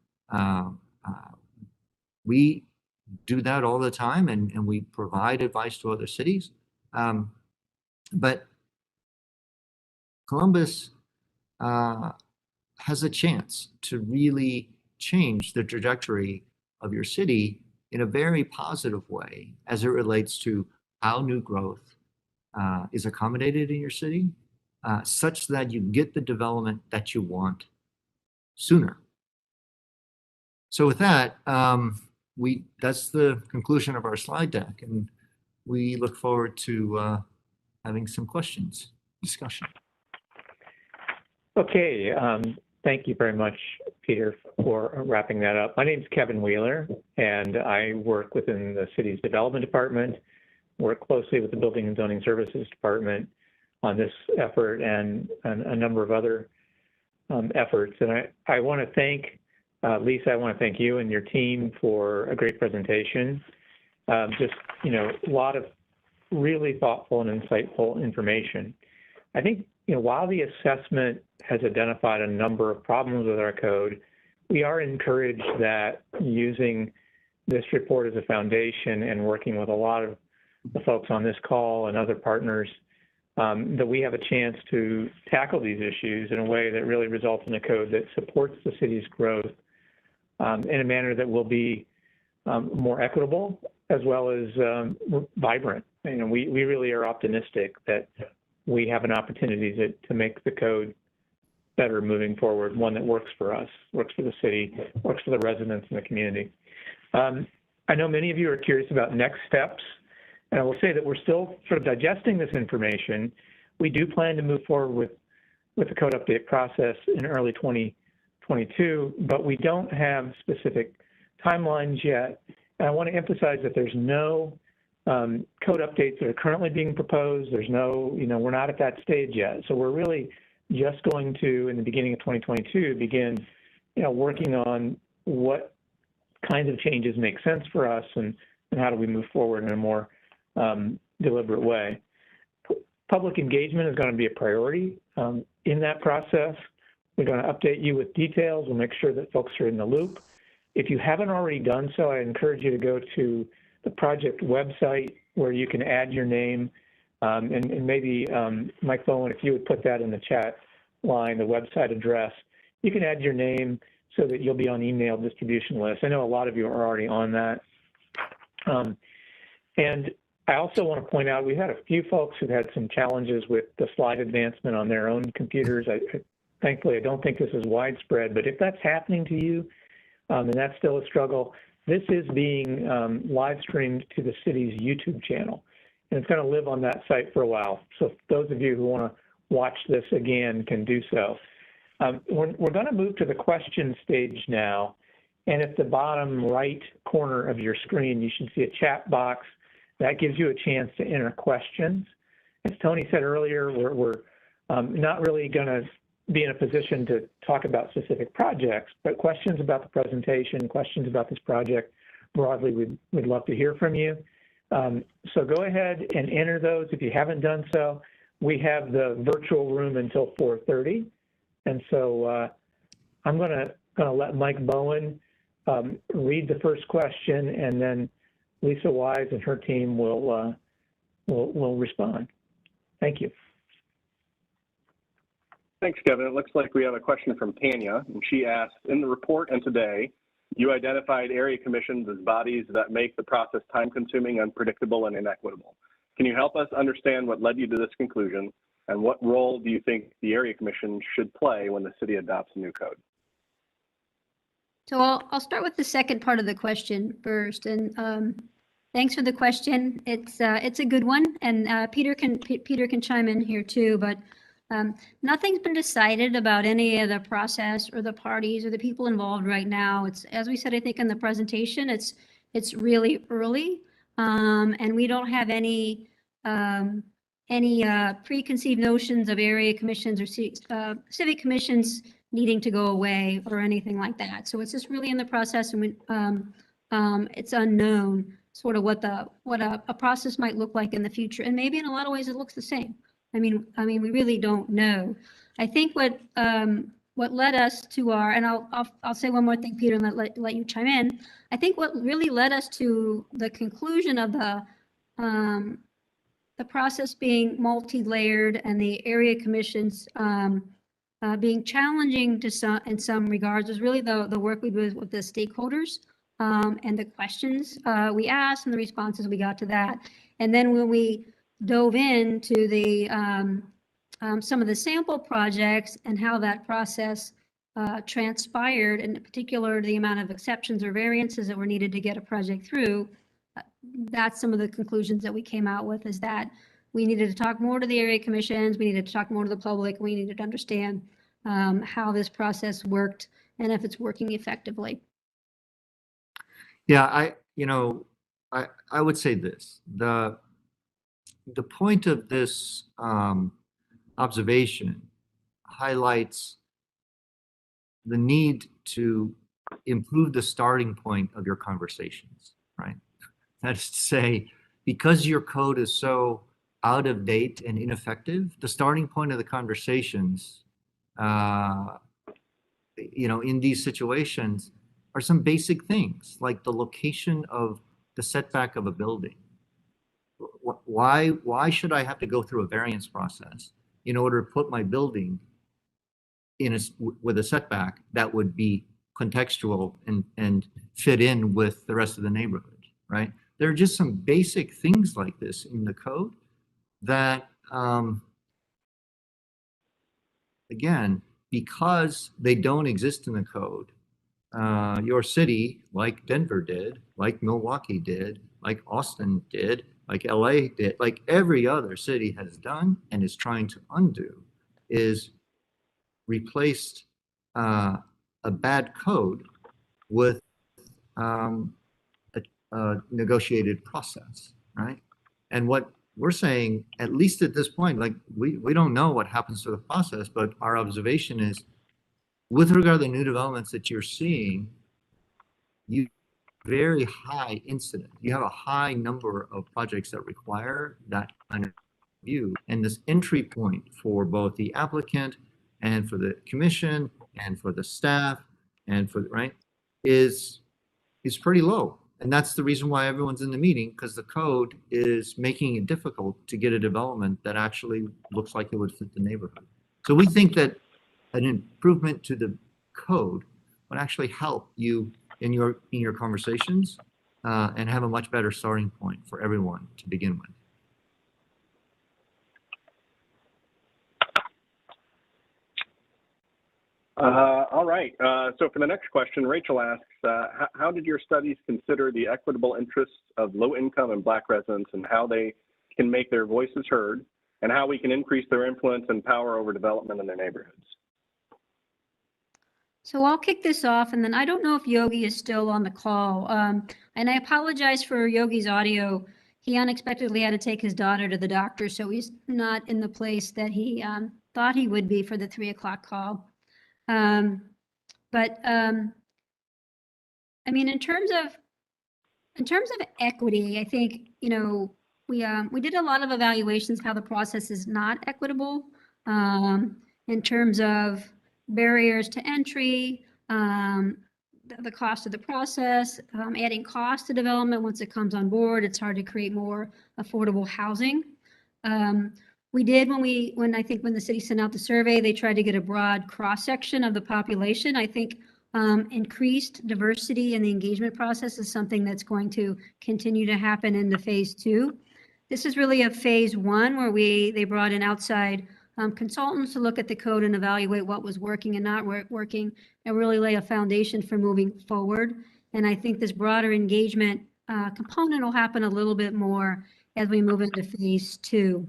We do that all the time, and we provide advice to other cities. But Columbus has a chance to really change the trajectory of your city in a very positive way as it relates to how new growth is accommodated in your city, such that you get the development that you want sooner. So with that, that's the conclusion of our slide deck, and we look forward to having some discussion. Okay, thank you very much, Peter, for wrapping that up. My name is Kevin Wheeler, and I work within the city's development department, work closely with the Building and Zoning Services Department on this effort and a number of other efforts. And I want to thank Lisa, I want to thank you and your team for a great presentation. Just, you know, a lot of really thoughtful and insightful information. I think, you know, while the assessment has identified a number of problems with our code, we are encouraged that using this report as a foundation and working with a lot of the folks on this call and other partners that we have a chance to tackle these issues in a way that really results in a code that supports the city's growth in a manner that will be more equitable as well as vibrant. You know, we really are optimistic that we have an opportunity to make the code better moving forward, one that works for us, works for the city, works for the residents in the community. I know many of you are curious about next steps, and I will say that we're still sort of digesting this information. We do plan to move forward with the code update process in early 2022, but we don't have specific timelines yet. And I want to emphasize that there's no code updates that are currently being proposed. There's no, we're not at that stage yet. So we're really just going to, in the beginning of 2022, begin, working on what kinds of changes make sense for us and how do we move forward in a more deliberate way. Public engagement is going to be a priority in that process. We're going to update you with details. We'll make sure that folks are in the loop. If you haven't already done so, I encourage you to go to the project website where you can add your name. And maybe, Mike Bowen, if you would put that in the chat line, the website address, you can add your name so that you'll be on email distribution list. I know a lot of you are already on that. And I also want to point out, we've had a few folks who've had some challenges with the slide advancement on their own computers. Thankfully, I don't think this is widespread, but if that's happening to you, and that's still a struggle, this is being live streamed to the city's YouTube channel, and it's going to live on that site for a while. So those of you who want to watch this again can do so. We're going to move to the question stage now, and at the bottom right corner of your screen, you should see a chat box. That gives you a chance to enter questions. As Tony said earlier, we're not really going to be in a position to talk about specific projects, but questions about the presentation, questions about this project broadly, we'd love to hear from you. So go ahead and enter those if you haven't done so. We have the virtual room until 4:30, and so I'm going to let Mike Bowen read the first question, and then Lisa Wise and her team will respond. Thank you. Thanks, Kevin. It looks like we have a question from Tanya, and she asks, in the report and today, you identified area commissions as bodies that make the process time-consuming, unpredictable, and inequitable. Can you help us understand what led you to this conclusion, and what role do you think the area commission should play when the city adopts a new code? So I'll start with the second part of the question first, and thanks for the question. It's a good one, and Peter can chime in here too. But nothing's been decided about any of the process or the parties or the people involved right now. It's, as we said, I think in the presentation, it's really early, and we don't have any preconceived notions of area commissions or civic commissions needing to go away or anything like that. So it's just really in the process, and it's unknown sort of what a process might look like in the future, and maybe in a lot of ways it looks the same. I mean, we really don't know. I think what led us to our, and I'll say one more thing, Peter, and let you chime in. I think what really led us to the conclusion of the process being multi-layered and the area commissions being challenging in some regards was really the work we did with the stakeholders and the questions we asked and the responses we got to that. And then when we dove into the some of the sample projects and how that process transpired, and in particular the amount of exceptions or variances that were needed to get a project through, that's some of the conclusions that we came out with, is that we needed to talk more to the area commissions, we needed to talk more to the public, we needed to understand how this process worked and if it's working effectively. Yeah, I would say this. The point of this observation highlights the need to improve the starting point of your conversations, right? That is to say, because your code is so out of date and ineffective, the starting point of the conversations, in these situations are some basic things like the location of the setback of a building. why should I have to go through a variance process in order to put my building in with a setback that would be contextual and fit in with the rest of the neighborhood, right? There are just some basic things like this in the code that, again, because they don't exist in the code, your city, like Denver did, like Milwaukee did, like Austin did, like LA did, like every other city has done and is trying to undo, is replaced a bad code with a negotiated process, right? And what we're saying, at least at this point, like we don't know what happens to the process, but our observation is with regard to the new developments that you're seeing, you very high incident. You have a high number of projects that require that kind of view. And this entry point for both the applicant and for the commission and for the staff and for the, right, is pretty low. And that's the reason why everyone's in the meeting, because the code is making it difficult to get a development that actually looks like it would fit the neighborhood. So we think that an improvement to the code would actually help you in your conversations and have a much better starting point for everyone to begin with. All right. So for the next question, Rachel asks, how did your studies consider the equitable interests of low-income and Black residents and how they can make their voices heard and how we can increase their influence and power over development in their neighborhoods? So I'll kick this off, and then I don't know if Yogi is still on the call. And I apologize for Yogi's audio. He unexpectedly had to take his daughter to the doctor, so he's not in the place that he thought he would be for the 3 o'clock call. I mean, in terms of equity, I think, you know, we did a lot of evaluations how the process is not equitable in terms of barriers to entry, the cost of the process, adding cost to development once it comes on board. It's hard to create more affordable housing. We did when I think when the city sent out the survey, they tried to get a broad cross-section of the population. I think increased diversity in the engagement process is something that's going to continue to happen into phase 2. This is really a phase 1 where they brought in outside consultants to look at the code and evaluate what was working and not working and really lay a foundation for moving forward. And I think this broader engagement component will happen a little bit more as we move into phase 2.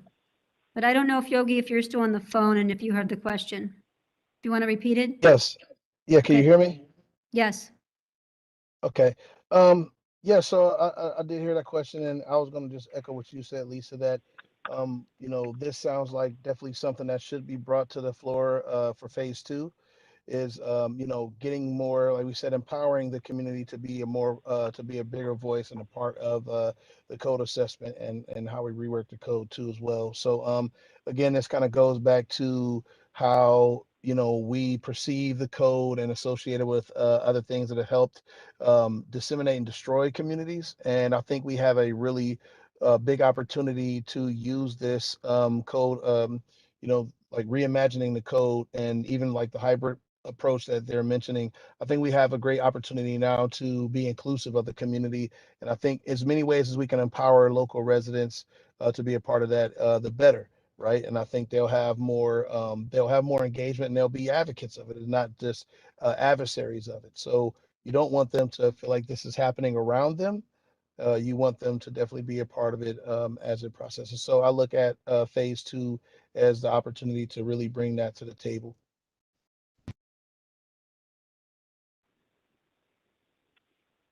But I don't know if Yogi, if you're still on the phone and if you heard the question. Do you want to repeat it? Yes. Yeah, can you hear me? Yes. Okay. Yeah, so I did hear that question, and I was going to just echo what you said, Lisa, that you know, this sounds like definitely something that should be brought to the floor for phase 2. Is you know, getting more, like we said, empowering the community to be a bigger voice and a part of the code assessment and how we rework the code too as well. So again, this kind of goes back to how, you know, we perceive the code and associate it with other things that have helped disseminate and destroy communities. And I think we have a really big opportunity to use this code, you know, like reimagining the code and even like the hybrid approach that they're mentioning. I think we have a great opportunity now to be inclusive of the community. And I think as many ways as we can empower local residents to be a part of that, the better, right? And I think they'll have more engagement and they'll be advocates of it and not just adversaries of it. So you don't want them to feel like this is happening around them. You want them to definitely be a part of it as it processes. So I look at phase 2 as the opportunity to really bring that to the table.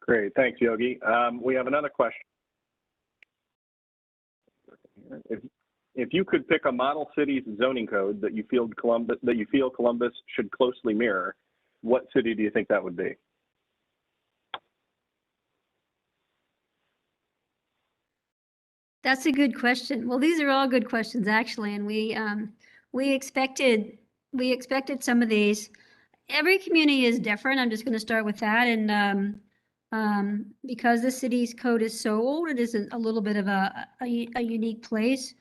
Great, thanks, Yogi. We have another question. If you could pick a model city's zoning code that you feel Columbus should closely mirror, what city do you think that would be? That's a good question. Well, these are all good questions actually, and we expected some of these. Every community is different. I'm just going to start with that, and Because the city's code is so old, it is a little bit of a unique place.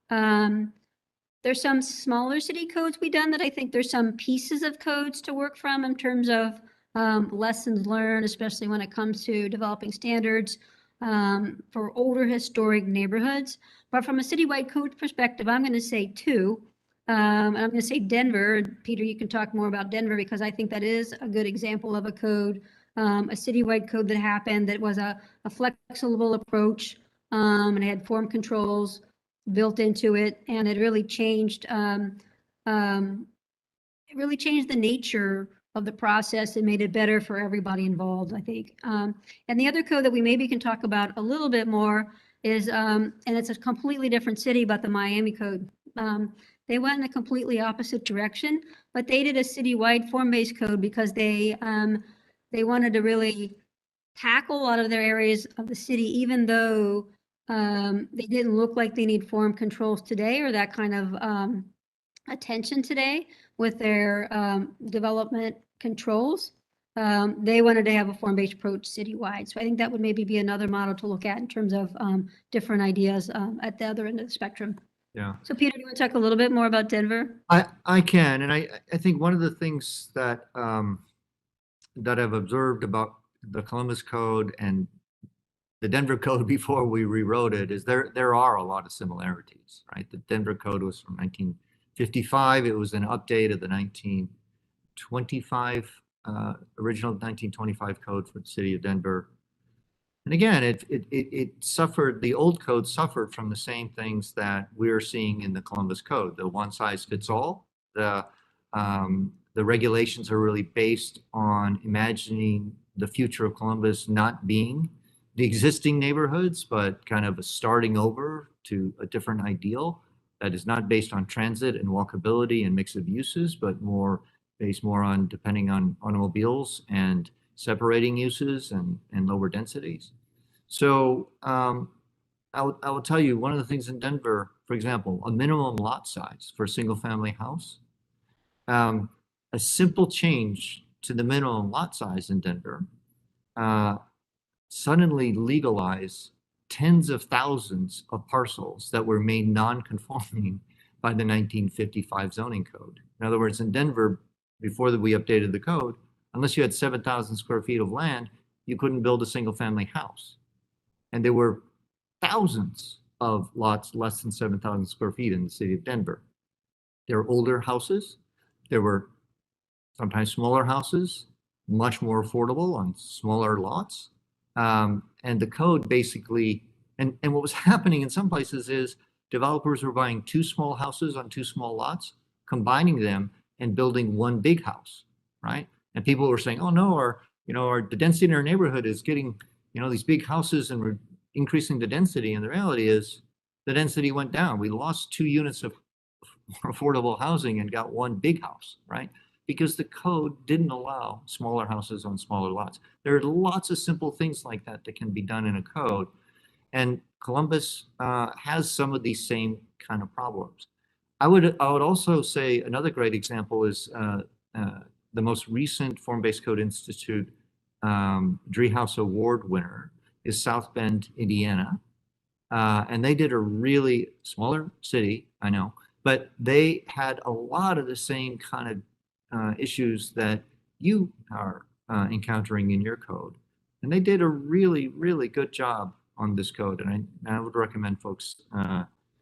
There's some smaller city codes we've done that I think there's some pieces of codes to work from in terms of lessons learned, especially when it comes to developing standards for older historic neighborhoods. But from a citywide code perspective, I'm going to say two. And I'm going to say Denver. Peter, you can talk more about Denver because I think that is a good example of a code, a citywide code that happened that was a flexible approach and it had form controls built into it, and it really changed the nature of the process and made it better for everybody involved, I think. And the other code that we maybe can talk about a little bit more is, and it's a completely different city, but the Miami code. They went in a completely opposite direction, but they did a citywide form-based code because they wanted to really tackle a lot of their areas of the city, even though they didn't look like they need form controls today or that kind of attention today with their development controls. They wanted to have a form-based approach citywide. So I think that would maybe be another model to look at in terms of different ideas at the other end of the spectrum. Yeah. So Peter, do you want to talk a little bit more about Denver? I can, and I think one of the things that that I've observed about the Columbus Code and the Denver Code before we rewrote it is there are a lot of similarities, right? The Denver Code was from 1955. It was an update of the 1925 original 1925 code for the city of Denver. And again, it suffered, the old code suffered from the same things that we're seeing in the Columbus Code, the one size fits all. The regulations are really based on imagining the future of Columbus not being the existing neighborhoods, but kind of a starting over to a different ideal that is not based on transit and walkability and mix of uses, but based more on depending on automobiles and separating uses and lower densities. So I will tell you, one of the things in Denver, for example, a minimum lot size for a single family house, a simple change to the minimum lot size in Denver suddenly legalize tens of thousands of parcels that were made non-conforming by the 1955 zoning code. In other words, in Denver, before we updated the code, unless you had 7,000 square feet of land, you couldn't build a single family house. And there were thousands of lots less than 7,000 square feet in the city of Denver. There were older houses. There were sometimes smaller houses, much more affordable on smaller lots. And the code basically, and what was happening in some places is developers were buying two small houses on two small lots, combining them and building one big house, right? And people were saying, oh no, the density in our neighborhood is getting, these big houses and we're increasing the density. And the reality is the density went down. We lost 2 units of affordable housing and got one big house, right? Because the code didn't allow smaller houses on smaller lots. There are lots of simple things like that that can be done in a code. And Columbus has some of these same kind of problems. I would also say another great example is the most recent Form-Based Code Institute Driehaus Award winner is South Bend, Indiana. And they did a really smaller city, I know, but they had a lot of the same kind of issues that you are encountering in your code. And they did a really, really good job on this code. And I would recommend folks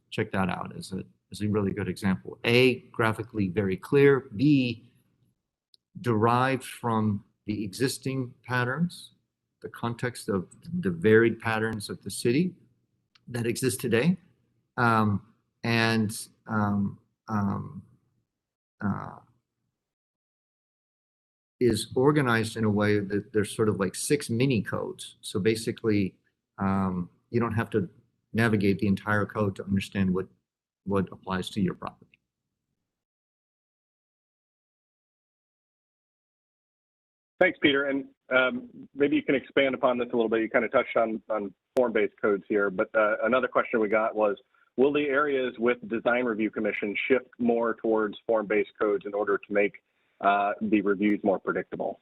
check that out as a really good example. A, graphically very clear. B, derived from the existing patterns, the context of the varied patterns of the city that exist today. Is organized in a way that there's sort of like 6 mini codes. So basically, you don't have to navigate the entire code to understand what applies to your property. Thanks, Peter. And maybe you can expand upon this a little bit. You kind of touched on form-based codes here, but another question we got was, will the areas with design review commission shift more towards form-based codes in order to make the reviews more predictable?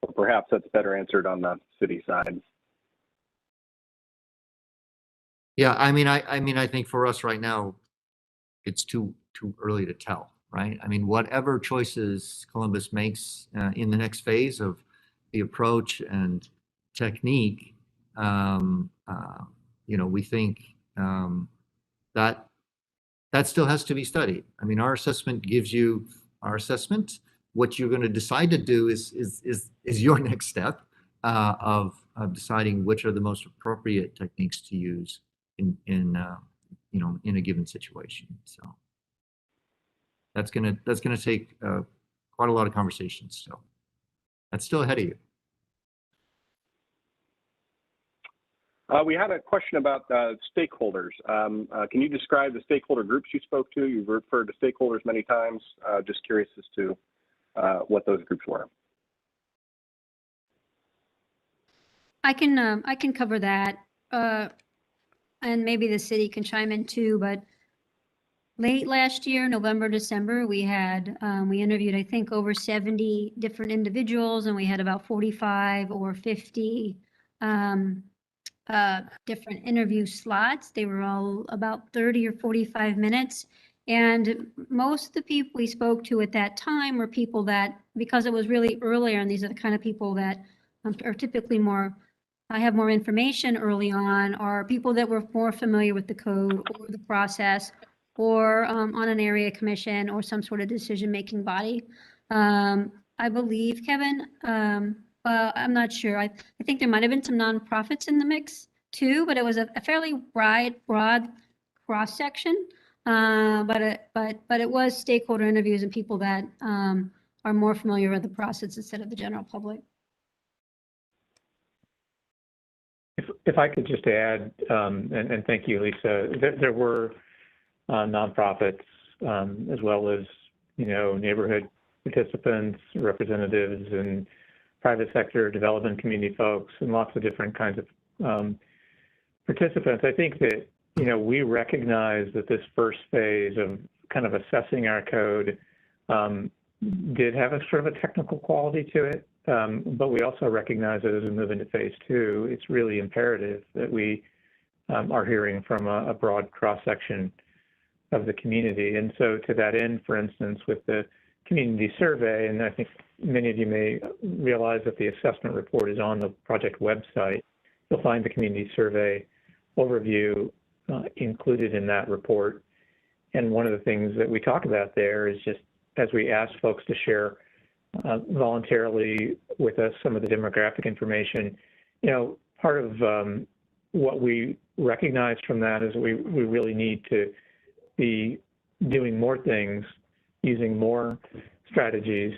Or perhaps that's better answered on the city side. Yeah, I think for us right now, it's too early to tell, right? I mean, whatever choices Columbus makes in the next phase of the approach and technique, we think that still has to be studied. I mean, our assessment gives you our assessment. What you're going to decide to do is your next step of deciding which are the most appropriate techniques to use in a given situation. So that's gonna take quite a lot of conversations. So that's still ahead of you. We had a question about stakeholders. Can you describe the stakeholder groups you spoke to? You've referred to stakeholders many times. Just curious as to what those groups were. I can cover that, and maybe the city can chime in too. But late last year, November, December, we interviewed, I think, over 70 different individuals, and we had about 45 or 50 different interview slots. They were all about 30 or 45 minutes. And most of the people we spoke to at that time were people that, because it was really earlier, and these are the kind of people that are typically I have more information early on, are people that were more familiar with the code or the process, or on an area commission or some sort of decision-making body. I believe, Kevin, I'm not sure. I think there might have been some nonprofits in the mix too, but it was a fairly broad cross-section. But it was stakeholder interviews and people that are more familiar with the process instead of the general public. If I could just add, and thank you, Lisa, there were nonprofits as well as, neighborhood participants, representatives, and private sector development community folks, and lots of different kinds of participants. I think that, we recognize that this first phase of kind of assessing our code did have a sort of a technical quality to it. But we also recognize that as we move into phase two, it's really imperative that we are hearing from a broad cross-section of the community. And so to that end, for instance, with the community survey, and I think many of you may realize that the assessment report is on the project website, you'll find the community survey overview included in that report. And one of the things that we talk about there is just as we ask folks to share voluntarily with us some of the demographic information, part of what we recognize from that is we really need to be doing more things, using more strategies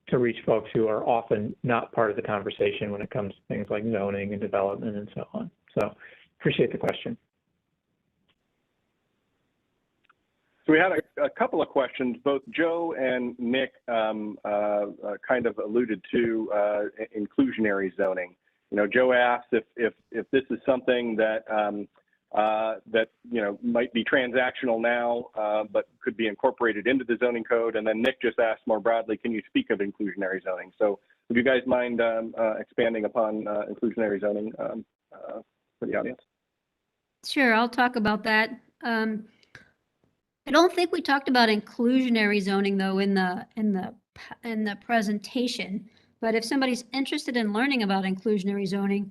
to reach folks who are often not part of the conversation when it comes to things like zoning and development and so on. So appreciate the question. So we had a couple of questions. Both Joe and Nick kind of alluded to inclusionary zoning. Joe asked if this is something that might be transactional now, but could be incorporated into the zoning code. And then Nick just asked more broadly, can you speak of inclusionary zoning? So would you guys mind expanding upon inclusionary zoning for the audience? Sure, I'll talk about that. I don't think we talked about inclusionary zoning though in the presentation. But if somebody's interested in learning about inclusionary zoning,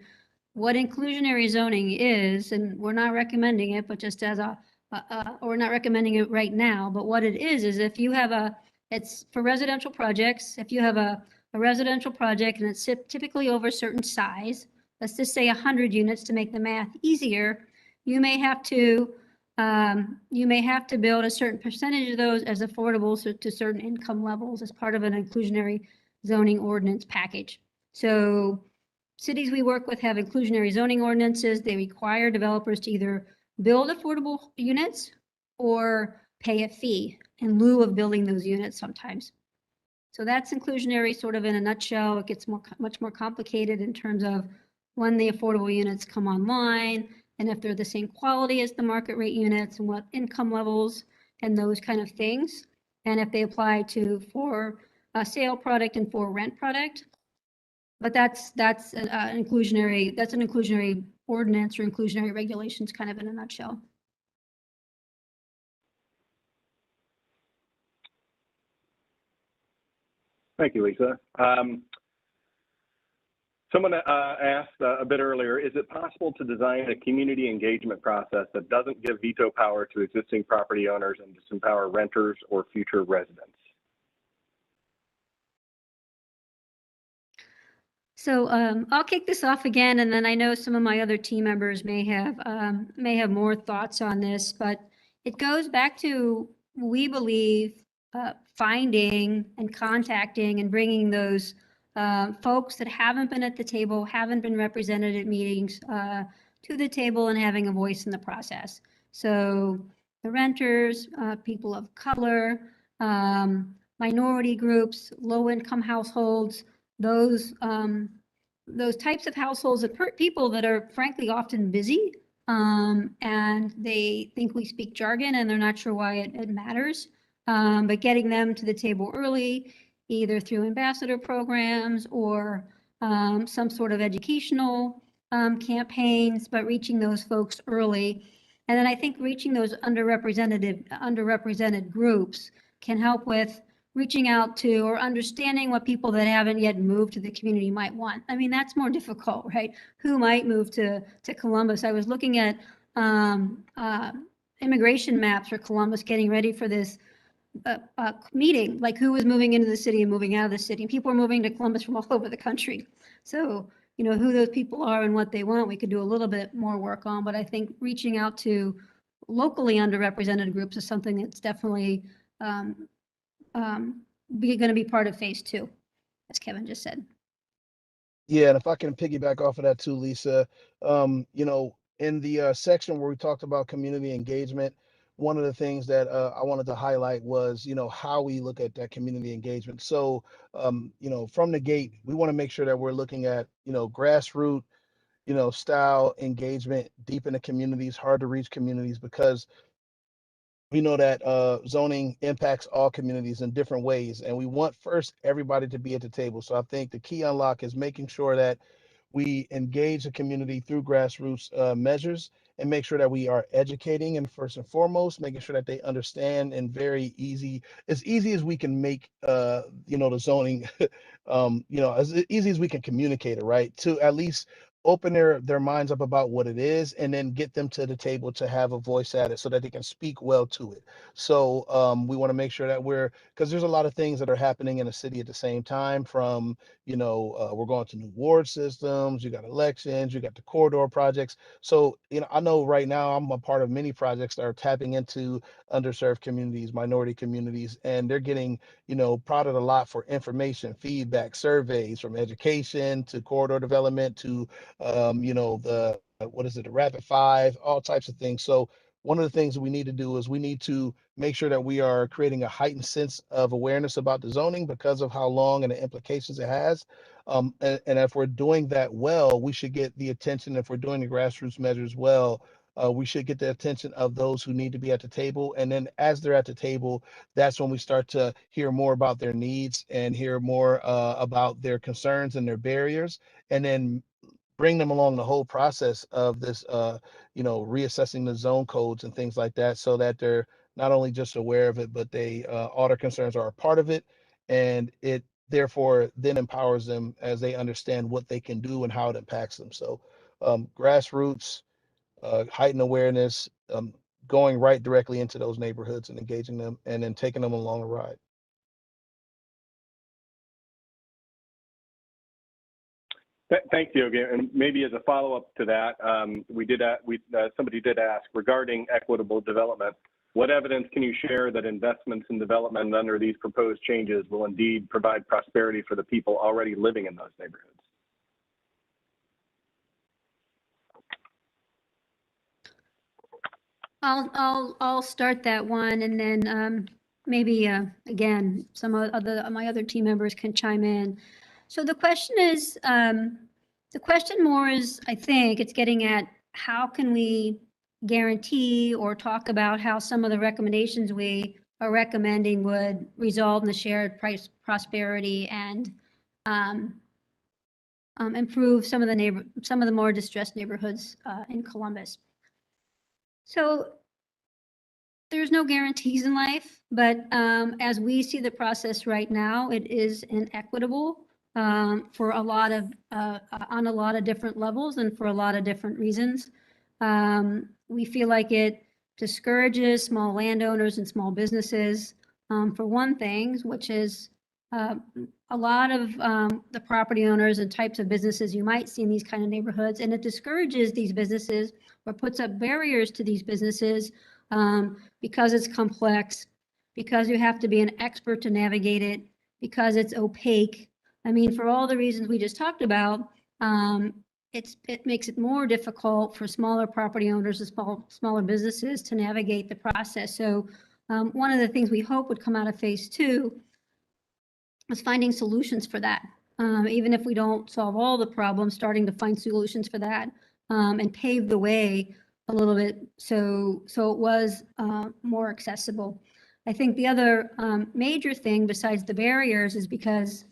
what inclusionary zoning is, and we're not recommending it, but just as we're not recommending it right now, but what it is if you have it's for residential projects. If you have a residential project and it's typically over a certain size, let's just say 100 units to make the math easier, you may have to build a certain percentage of those as affordable to certain income levels as part of an inclusionary zoning ordinance package. So cities we work with have inclusionary zoning ordinances. They require developers to either build affordable units or pay a fee in lieu of building those units sometimes. So that's inclusionary sort of in a nutshell. It gets much more complicated in terms of when the affordable units come online and if they're the same quality as the market rate units and what income levels and those kind of things. And if they apply for a sale product and for a rent product. But that's an inclusionary ordinance or inclusionary regulations kind of in a nutshell. Thank you, Lisa. Someone asked a bit earlier, is it possible to design a community engagement process that doesn't give veto power to existing property owners and disempower renters or future residents? So I'll kick this off again, and then I know some of my other team members may have more thoughts on this, but it goes back to, we believe, finding and contacting and bringing those folks that haven't been at the table, haven't been represented at meetings to the table and having a voice in the process. So the renters, people of color, minority groups, low-income households, those types of households of people that are frankly often busy and they think we speak jargon and they're not sure why it matters. But getting them to the table early, either through ambassador programs or some sort of educational campaigns, but reaching those folks early. And then I think reaching those underrepresented groups can help with reaching out to or understanding what people that haven't yet moved to the community might want. I mean, that's more difficult, right? Who might move to Columbus? I was looking at immigration maps for Columbus, getting ready for this meeting, like who was moving into the city and moving out of the city. And people are moving to Columbus from all over the country. So, you know, who those people are and what they want, we could do a little bit more work on. But I think reaching out to locally underrepresented groups is something that's definitely going to be part of phase 2, as Kevin just said. Yeah, and if I can piggyback off of that too, Lisa, you know, in the section where we talked about community engagement, one of the things that I wanted to highlight was, you know, how we look at that community engagement. So, you know, from the gate, we want to make sure that we're looking at, you know, grassroots, you know, style engagement deep in the communities, hard to reach communities, because we know that zoning impacts all communities in different ways, and we want first everybody to be at the table. So I think the key unlock is making sure that we engage the community through grassroots measures and make sure that we are educating, and first and foremost, making sure that they understand and very easy, as easy as we can make, you know, the zoning, you know, as easy as we can communicate it, right? To at least open their minds up about what it is, and then get them to the table to have a voice at it so that they can speak well to it. So we want to make sure that because there's a lot of things that are happening in the city at the same time, from, you know, we're going to new ward systems, you got elections, you got the corridor projects. So, you know, I know right now I'm a part of many projects that are tapping into underserved communities, minority communities, and they're getting, you know, prodded a lot for information, feedback, surveys, from education to corridor development to you know, the the rapid 5, all types of things. So one of the things that we need to do is we need to make sure that we are creating a heightened sense of awareness about the zoning because of how long and the implications it has. And if we're doing that well, we should get the attention. If we're doing the grassroots measures well, we should get the attention of those who need to be at the table. And then as they're at the table, that's when we start to hear more about their needs and hear more about their concerns and their barriers, and then bring them along the whole process of this, you know, reassessing the zone codes and things like that, so that they're not only just aware of it, but they, all their concerns are a part of it. And it therefore then empowers them as they understand what they can do and how it impacts them. So grassroots, heightened awareness, going right directly into those neighborhoods and engaging them, and then taking them along the ride. Thank you again. And maybe as a follow-up to that, somebody did ask regarding equitable development. What evidence can you share that investments in development under these proposed changes will indeed provide prosperity for the people already living in those neighborhoods? I'll start that one, and then maybe again some of my other team members can chime in. So the question is, the question more is, I think it's getting at how can we guarantee or talk about how some of the recommendations we are recommending would result in the shared prosperity and improve some of the more distressed neighborhoods in Columbus. So there's no guarantees in life, but as we see the process right now, it is inequitable for a lot of on a lot of different levels and for a lot of different reasons. We feel like it discourages small landowners and small businesses for one thing, which is a lot of the property owners and types of businesses you might see in these kind of neighborhoods, and it discourages these businesses or puts up barriers to these businesses because it's complex, because you have to be an expert to navigate it, because it's opaque. I mean, for all the reasons we just talked about, it makes it more difficult for smaller property owners and smaller businesses to navigate the process. So one of the things we hope would come out of phase 2 is finding solutions for that. Even if we don't solve all the problems, starting to find solutions for that and pave the way a little bit so it was more accessible. I think the other major thing besides the barriers is because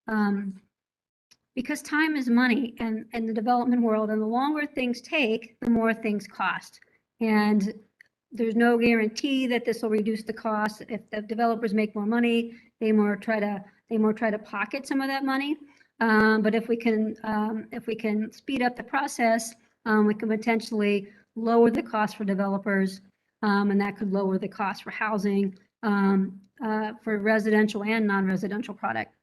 time is money in the development world, and the longer things take, the more things cost. And there's no guarantee that this will reduce the cost. If the developers make more money, they more try to pocket some of that money. But if we can speed up the process, we can potentially lower the cost for developers, and that could lower the cost for housing, for residential and non-residential product.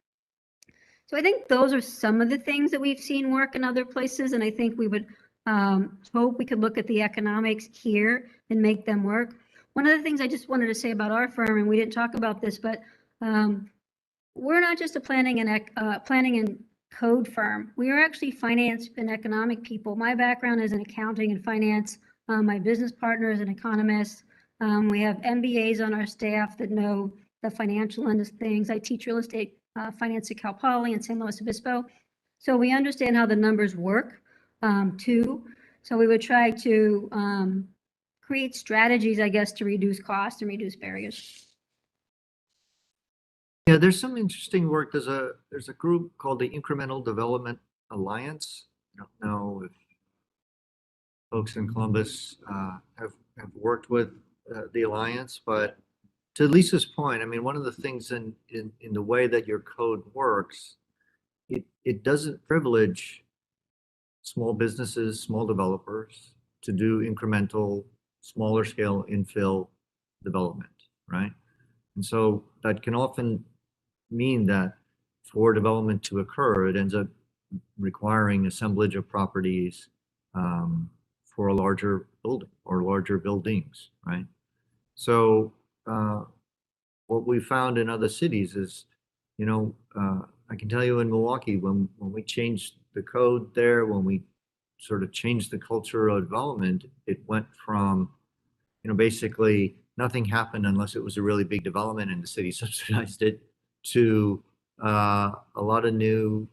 So I think those are some of the things that we've seen work in other places, and I think we would hope we could look at the economics here and make them work. One of the things I just wanted to say about our firm, and we didn't talk about this, but we're not just a planning and code firm. We are actually finance and economic people. My background is in accounting and finance. My business partner is an economist. We have MBAs on our staff that know the financial end of things. I teach real estate finance at Cal Poly and San Luis Obispo. So we understand how the numbers work too. So we would try to create strategies, I guess, to reduce costs and reduce barriers. Yeah, there's some interesting work. There's a group called the Incremental Development Alliance. I don't know if folks in Columbus have worked with the Alliance, but to Lisa's point, I mean, one of the things in the way that your code works, it doesn't privilege small businesses, small developers to do incremental, smaller scale infill development, right? And so that can often mean that for development to occur, it ends up requiring assemblage of properties for a larger building or larger buildings, right? So what we found in other cities is, you know, I can tell you in Milwaukee, when we changed the code there, when we sort of changed the culture of development, it went from, you know, basically nothing happened unless it was a really big development and the city subsidized it, to a lot of new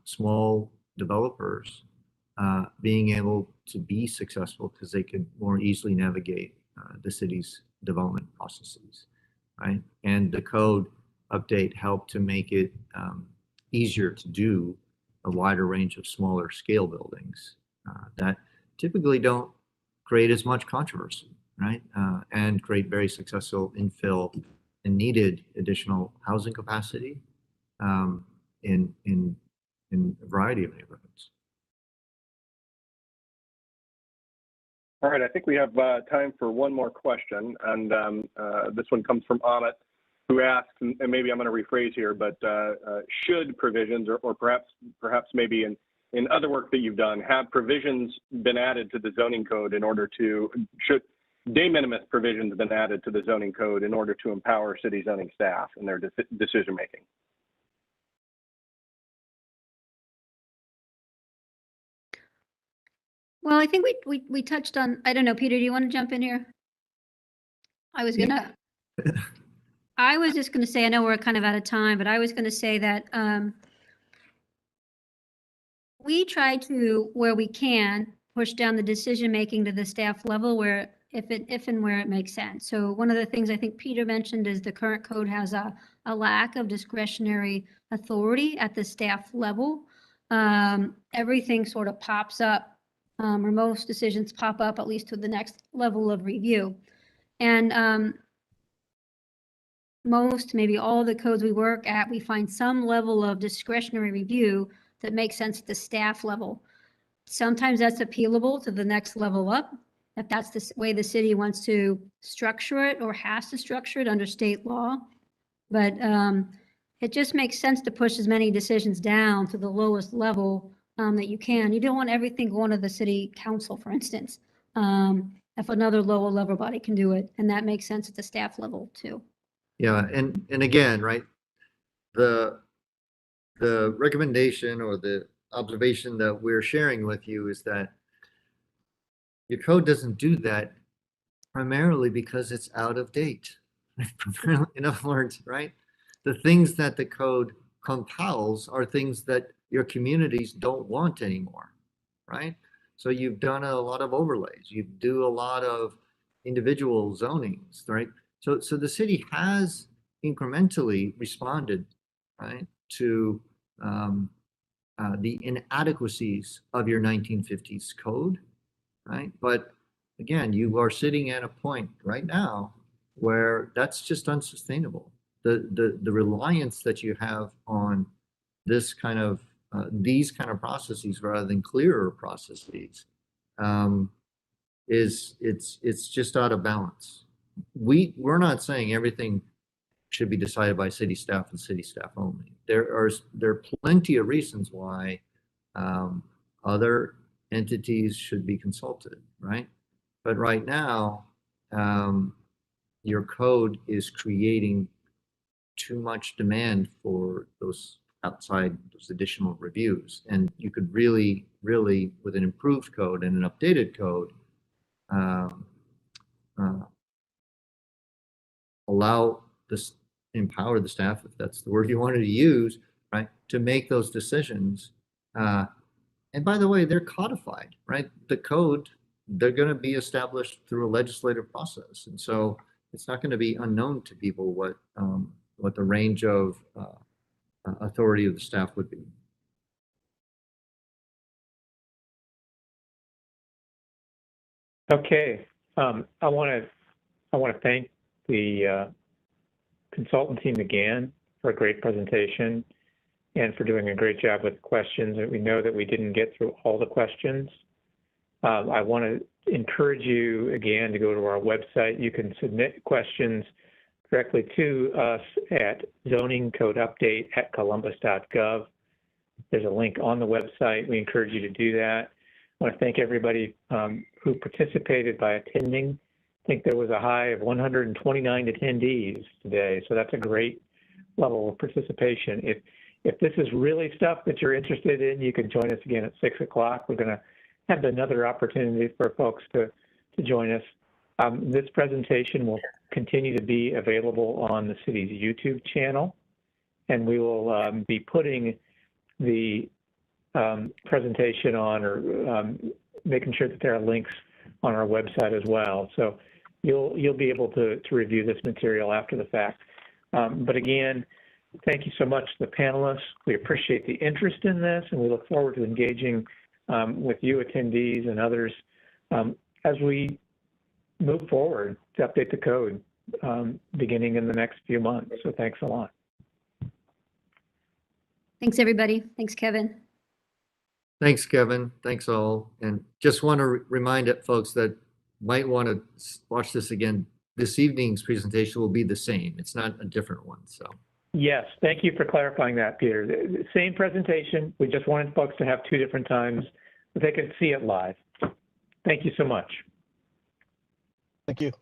small developers being able to be successful because they could more easily navigate the city's development processes, right? And the code update helped to make it easier to do a wider range of smaller scale buildings that typically don't create as much controversy, right? And create very successful infill and needed additional housing capacity in a variety of neighborhoods. All right, I think we have time for one more question, and this one comes from Amit, who asks, and maybe I'm going to rephrase here, but should provisions, or perhaps maybe in other work that you've done, have provisions been added to the zoning code in order to, should de minimis provisions been added to the zoning code in order to empower city zoning staff in their decision making? Well, I think we touched on, I don't know, Peter, do you want to jump in here? I was just gonna say, I know we're kind of out of time, but I was gonna say that we try to, where we can, push down the decision making to the staff level where if and where it makes sense. So one of the things I think Peter mentioned is the current code has a lack of discretionary authority at the staff level. Everything sort of pops up, or most decisions pop up at least to the next level of review. And most, maybe all the codes we work at, we find some level of discretionary review that makes sense at the staff level. Sometimes that's appealable to the next level up, if that's the way the city wants to structure it or has to structure it under state law. But it just makes sense to push as many decisions down to the lowest level that you can. You don't want everything going to the city council, for instance, if another lower level body can do it. And that makes sense at the staff level too. Yeah, and again, right, the recommendation or the observation that we're sharing with you is that your code doesn't do that primarily because it's out of date. In other words, right, the things that the code compels are things that your communities don't want anymore, right? So you've done a lot of overlays, you do a lot of individual zonings, right? So the city has incrementally responded, right, to the inadequacies of your 1950s code, right? But again, you are sitting at a point right now where that's just unsustainable. The reliance that you have on this kind of these kind of processes rather than clearer processes it's just out of balance. We're not saying everything should be decided by city staff and city staff only. There are plenty of reasons why other entities should be consulted, right? But right now, your code is creating too much demand for those additional reviews. And you could really, with an improved code and an updated code, empower the staff, if that's the word you wanted to use, right, to make those decisions. And by the way, they're codified, right? The code, they're going to be established through a legislative process. And so it's not going to be unknown to people what the range of authority of the staff would be. Okay, I want to thank the consultant team again for a great presentation and for doing a great job with questions. We know that we didn't get through all the questions. I want to encourage you again to go to our website. You can submit questions directly to us at zoningcodeupdate@columbus.gov. There's a link on the website. We encourage you to do that. I want to thank everybody who participated by attending. I think there was a high of 129 attendees today, so that's a great level of participation. If this is really stuff that you're interested in, you can join us again at 6 o'clock. We're going to have another opportunity for folks to join us. This presentation will continue to be available on the city's YouTube channel, and we will be putting the presentation on, or making sure that there are links on our website as well. So you'll be able to review this material after the fact. But again, thank you so much to the panelists. We appreciate the interest in this, and we look forward to engaging with you attendees and others as we move forward to update the code beginning in the next few months. So thanks a lot. Thanks, everybody. Thanks, Kevin. Thanks, Kevin. Thanks all. And just want to remind folks that might want to watch this again. This evening's presentation will be the same. It's not a different one. So. Yes, thank you for clarifying that, Peter. Same presentation. We just wanted folks to have two different times so they could see it live. Thank you so much. Thank you.